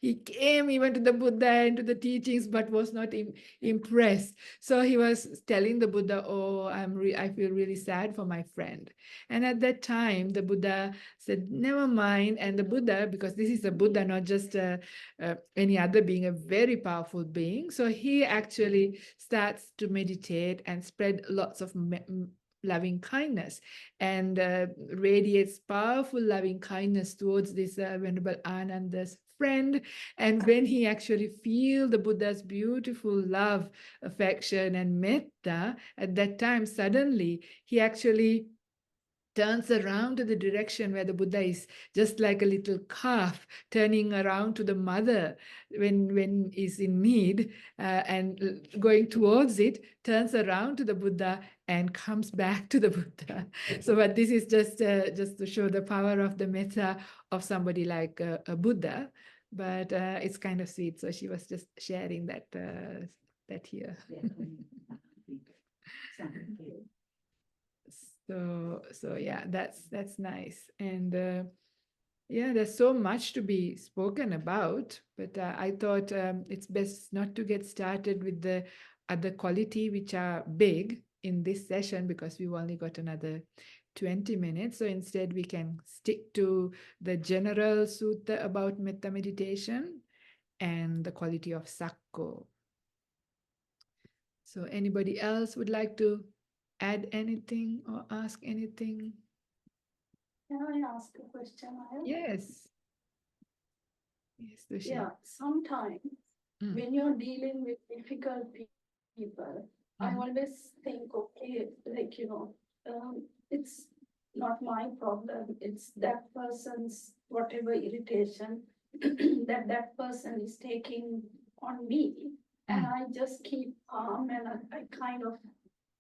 He came even to the Buddha and to the teachings, but was not impressed. So he was telling the Buddha, oh, I feel really sad for my friend. And at that time, the Buddha said, never mind. And the Buddha, because this is a Buddha, not just any other being, a very powerful being. So he actually starts to meditate and spread lots of loving kindness and radiates powerful loving kindness towards this Venerable Ananda's friend. And when he actually feels the Buddha's beautiful love, affection, and metta, at that time, suddenly he actually turns around to the direction where the Buddha is, just like a little calf turning around to the mother when is in need and going towards it, turns around to the Buddha and comes back to the Buddha. So, but this is just to show the power of the metta of somebody like a Buddha. But it's kind of sweet. So she was just sharing that here. So yeah, that's nice. And Yeah, there's so much to be spoken about, but I thought it's best not to get started with the other quality which are big in this session because we've only got another 20 minutes. So instead, we can stick to the general sutta about metta meditation and the quality of sakko. So anybody else would like to add anything or ask anything? Can I ask a question, Ayya? Yes. Yes, Tushi. Yeah, sometimes Mm. when you're dealing with difficult people, I Mhm. always think, okay, like, it's not my problem, it's that person's whatever irritation that that person is taking on me. And Mm. I just keep calm and I kind of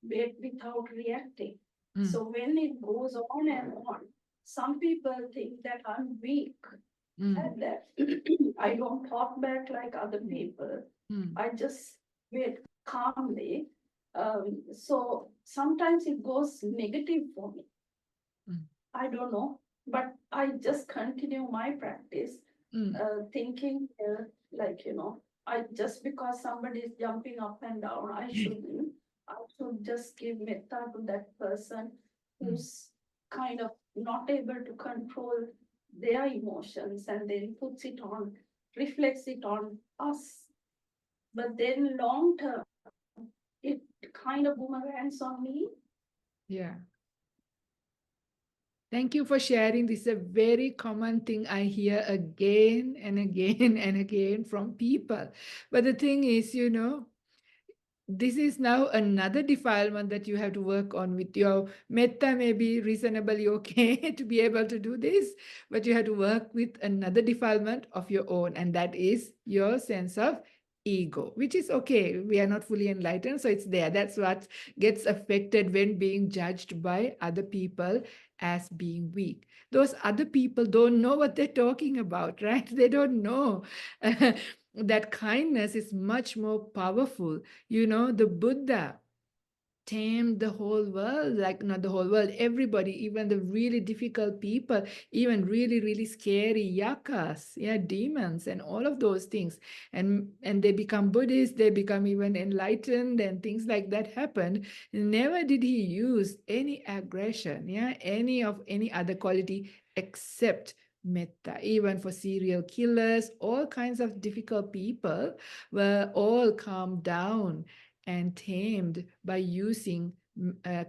wait without reacting. Mm. So when it goes on and on, some people think that I'm weak Mm. and that I don't talk back like other people. Mm. I just wait calmly. So sometimes it goes negative for me. Mm. I don't know, but I just continue my practice, Mm. thinking like, I just because somebody is jumping up and down, I shouldn't. I should just give metta to that person who's kind of not able to control their emotions and then puts it on, reflects it on us. But then long term, it kind of boomerangs on me. Yeah. Thank you for sharing. This is a very common thing I hear again and again and again from people. But the thing is, this is now another defilement that you have to work on with your metta may be reasonably okay to be able to do this, but you have to work with another defilement of your own, and that is your sense of ego, which is okay. We are not fully enlightened, so it's there. That's what gets affected when being judged by other people as being weak. Those other people don't know what they're talking about, right? They don't know that kindness is much more powerful. The Buddha tamed the whole world, like not the whole world, everybody, even the really difficult people, even really, really scary yakas, yeah, demons, and all of those things. And they become Buddhist, they become even enlightened, and things like that happened. Never did he use any aggression, yeah, any other quality except metta. Even for serial killers, all kinds of difficult people were all calmed down and tamed by using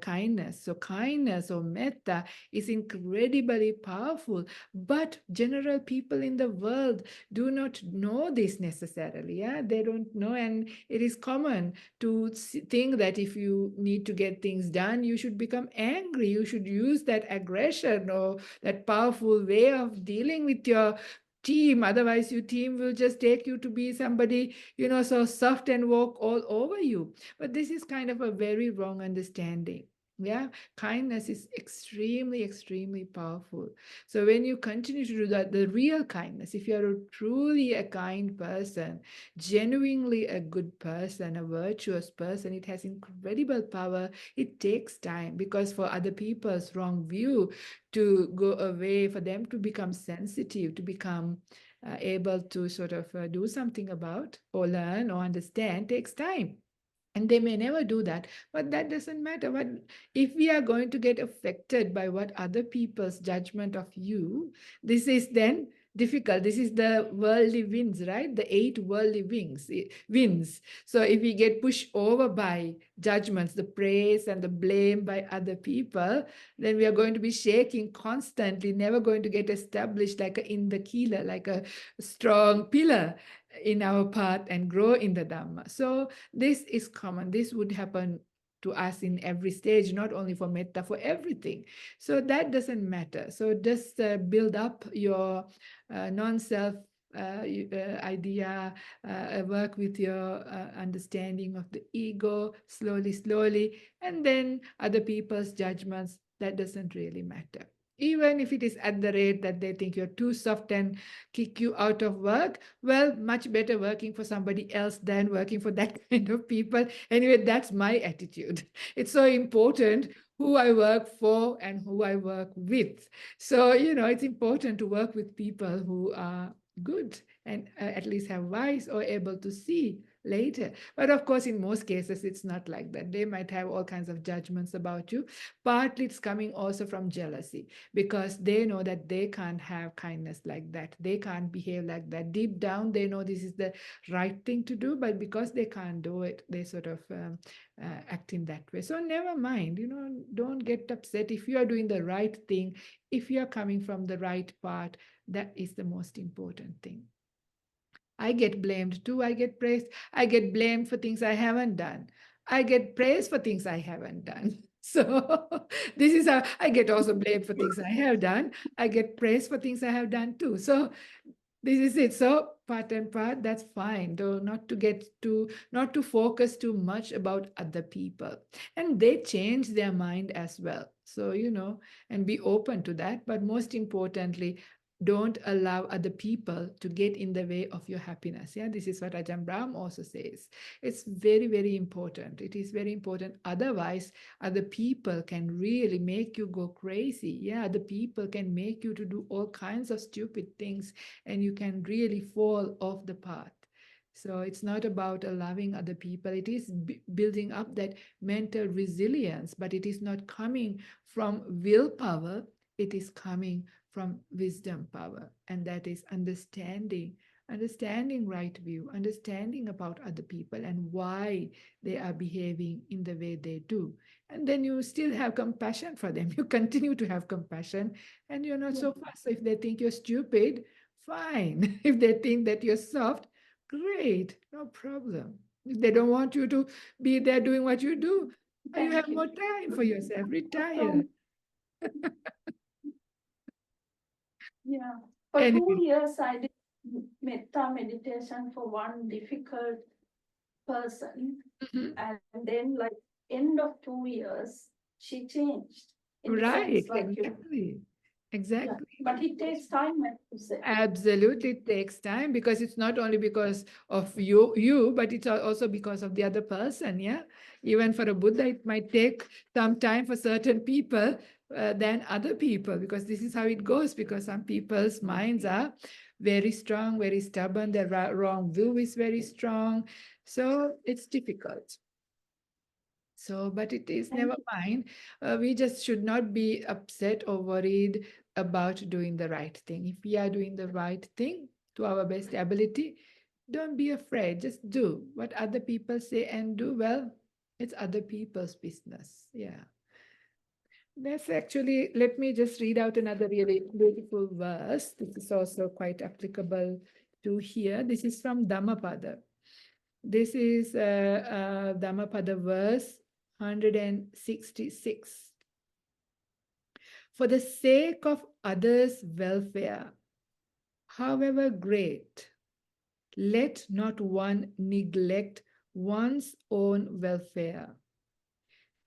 kindness. So, kindness or metta is incredibly powerful, but general people in the world do not know this necessarily. Yeah, they don't know, and it is common to think that if you need to get things done, you should become angry. You should use that aggression or that powerful way of dealing with your team. Otherwise, your team will just take you to be somebody so soft and walk all over you. But this is kind of a very wrong understanding. Yeah, kindness is extremely, extremely powerful. So when you continue to do that, the real kindness, if you're truly a kind person, genuinely a good person, a virtuous person, it has incredible power. It takes time because for other people's wrong view to go away, for them to become sensitive, to become able to sort of do something about or learn or understand takes time. And they may never do that, but that doesn't matter. But if we are going to get affected by what other people's judgment of you, this is then difficult. This is the worldly winds, right? The 8 worldly winds. So if we get pushed over by judgments, the praise and the blame by other people, then we are going to be shaking constantly, never going to get established like a in the keeler, like a strong pillar in our path and grow in the Dhamma. So this is common. This would happen to us in every stage, not only for metta, for everything. So that doesn't matter. So just build up your non-self idea, work with your understanding of the ego slowly, slowly, and then other people's judgments, that doesn't really matter. Even if it is at the rate that they think you're too soft and kick you out of work, well, much better working for somebody else than working for that kind of people. Anyway, that's my attitude. It's so important who I work for and who I work with. So, it's important to work with people who are good and at least have wise or able to see later. But of course, in most cases, it's not like that. They might have all kinds of judgments about you. Partly it's coming also from jealousy, because they know that they can't have kindness like that. They can't behave like that. Deep down, they know this is the right thing to do, but because they can't do it, they sort of act in that way. So never mind, don't get upset if you are doing the right thing, if you are coming from the right path. That is the most important thing. I get blamed too. I get praised. I get blamed for things I haven't done. I get praised for things I haven't done. So this is how I get also blamed for things I have done. I get praised for things I have done too. So this is it. So part and part, that's fine. Though not to focus too much about other people. And they change their mind as well. So, and be open to that. But most importantly, don't allow other people to get in the way of your happiness. Yeah, this is what Ajahn Brahm also says. It's very, very important. It is very important. Otherwise, other people can really make you go crazy. Yeah, other people can make you to do all kinds of stupid things, and you can really fall off the path. So it's not about allowing other people. It is building up that mental resilience, but it is not coming from willpower. It is coming from wisdom power, and that is understanding right view, understanding about other people and why they are behaving in the way they do. And then you still have compassion for them. You continue to have compassion, and you're not so fast. So if they think you're stupid, fine. If they think that you're soft, great, no problem. If they don't want you to be there doing what you do, you have more time for yourself. Retire. Yeah. For Anyway. 2 years, I did metta meditation for one difficult person. Mhm. And then, like, end of 2 years, she changed in the Right, sense like, exactly. yeah. Exactly. But it takes time, I have to say. Absolutely, it takes time, because it's not only because of you, but it's also because of the other person. Yeah, even for a Buddha, it might take some time for certain people than other people, because this is how it goes. Because some people's minds are very strong, very stubborn. Their wrong view is very strong, so it's difficult. So, but it is never mind. We just should not be upset or worried about doing the right thing. If we are doing the right thing to our best ability, don't be afraid. Just do what other people say and do well. It's other people's business. Yeah. That's actually, let me just read out another really beautiful verse. This is also quite applicable to here. This is from Dhammapada. This is Dhammapada verse 166. For the sake of others' welfare, however great, let not one neglect one's own welfare.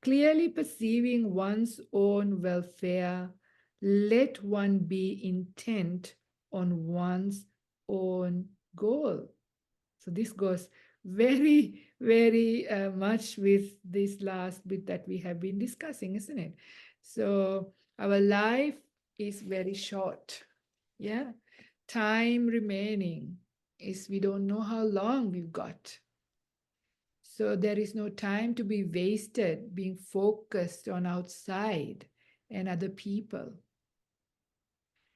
Clearly perceiving one's own welfare, let one be intent on one's own goal. So this goes very, very much with this last bit that we have been discussing, isn't it? So our life is very short. Yeah. Time remaining is, we don't know how long we've got. So there is no time to be wasted being focused on outside and other people.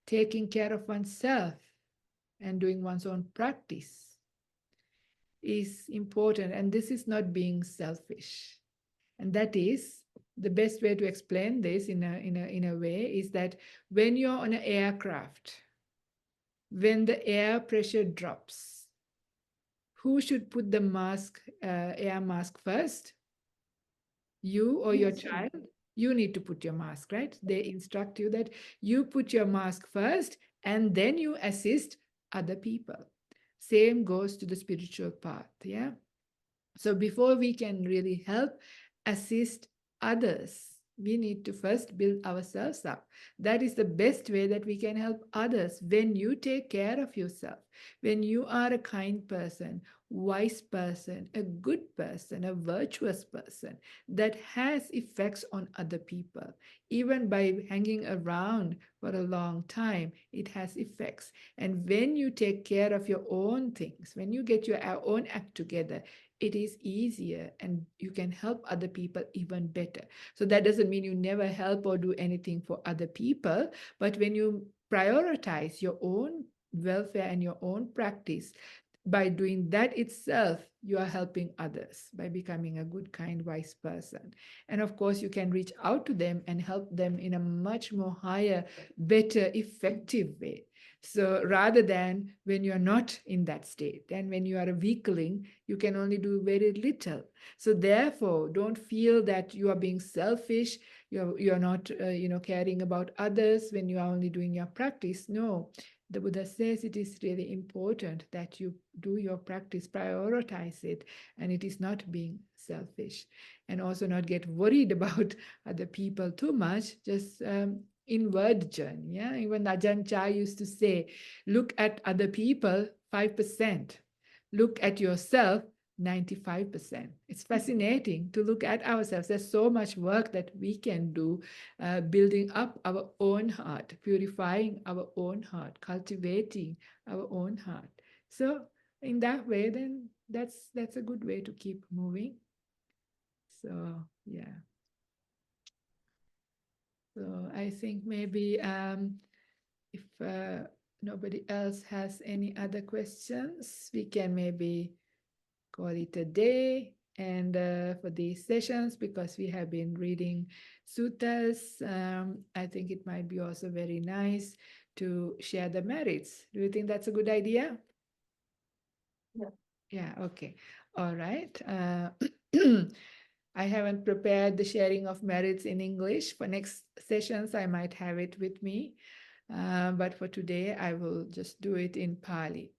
Taking care of oneself and doing one's own practice is important, and this is not being selfish. And that is the best way to explain this in a way is that when you're on an aircraft, when the air pressure drops, who should put the air mask first? You or your child? You need to put your mask, right? They instruct you that you put your mask first and then you assist other people. Same goes to the spiritual path, yeah? So before we can really help, assist others, We need to first build ourselves up. That is the best way that we can help others. When you take care of yourself, when you are a kind person, wise person, a good person, a virtuous person, that has effects on other people. Even by hanging around for a long time, it has effects. And when you take care of your own things, when you get your own act together, it is easier and you can help other people even better. So that doesn't mean you never help or do anything for other people, but when you prioritize your own welfare and your own practice, by doing that itself, you are helping others by becoming a good, kind, wise person. And of course, you can reach out to them and help them in a much more higher, better, effective way. So rather than when you are not in that state, and when you are a weakling, you can only do very little. So therefore, don't feel that you are being selfish. You're not, caring about others when you are only doing your practice. No, the Buddha says it is really important that you do your practice, prioritize it, and it is not being selfish. And also not get worried about other people too much, just inward journey. Yeah, even Ajahn Chah used to say, look at other people 5%, look at yourself 95%. It's fascinating to look at ourselves. There's so much work that we can do, building up our own heart, purifying our own heart, cultivating our own heart. So in that way, then that's a good way to keep moving. So yeah. So I think maybe if nobody else has any other questions, we can maybe call it a day. And for these sessions, because we have been reading suttas, I think it might be also very nice to share the merits. Do you think that's a good idea? Yeah. Yeah, okay. All right. I haven't prepared the sharing of merits in English. For next sessions, I might have it with me. But for today, I will just do it in Pali.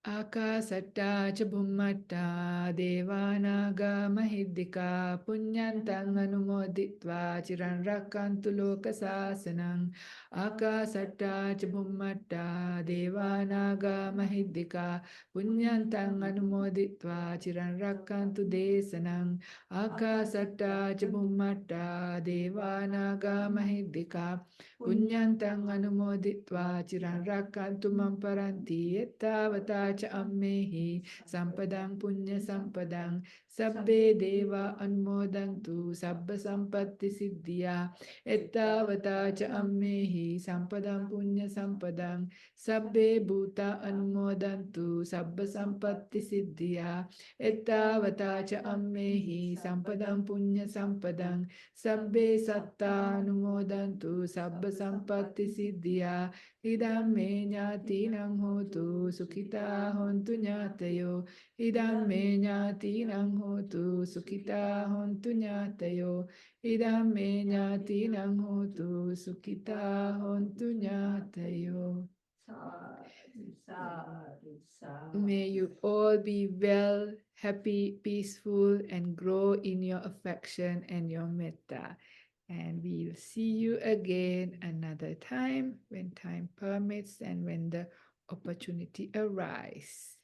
Akasatta cha bhummatta devanaga mahiddika punyantang anumoditva chiran rakkantu lokasasanang. Akasatta cha bhummatta devanaga mahiddika punyantang anumoditva chiran rakkantu desanang. Akasatta cha bhummatta devanaga mahiddika punyantang anumoditva chiran rakkantu mamparanti ettavata cha ammehi sampadang punya sampadang sabbe deva anumodantu sabba sampatti siddhya ettavata cha ammehi sampadang punya sampadang sabbe bhuta anumodantu sabba sampatti siddhya ettavata cha ammehi sampadang punya sampadang sabbe satta anumodantu sabba sampatti siddhya idam me ñatinam hotu sukhita hontu ñatayo idam me ñatinam hotu sukhita hontu ñatayo idam me ñatinam hotu sukhita hontu ñatayo. Sadhu, sadhu, sadhu. May you all be well, happy, peaceful, and grow in your affection and your metta. And we will see you again another time when time permits and when the opportunity arises.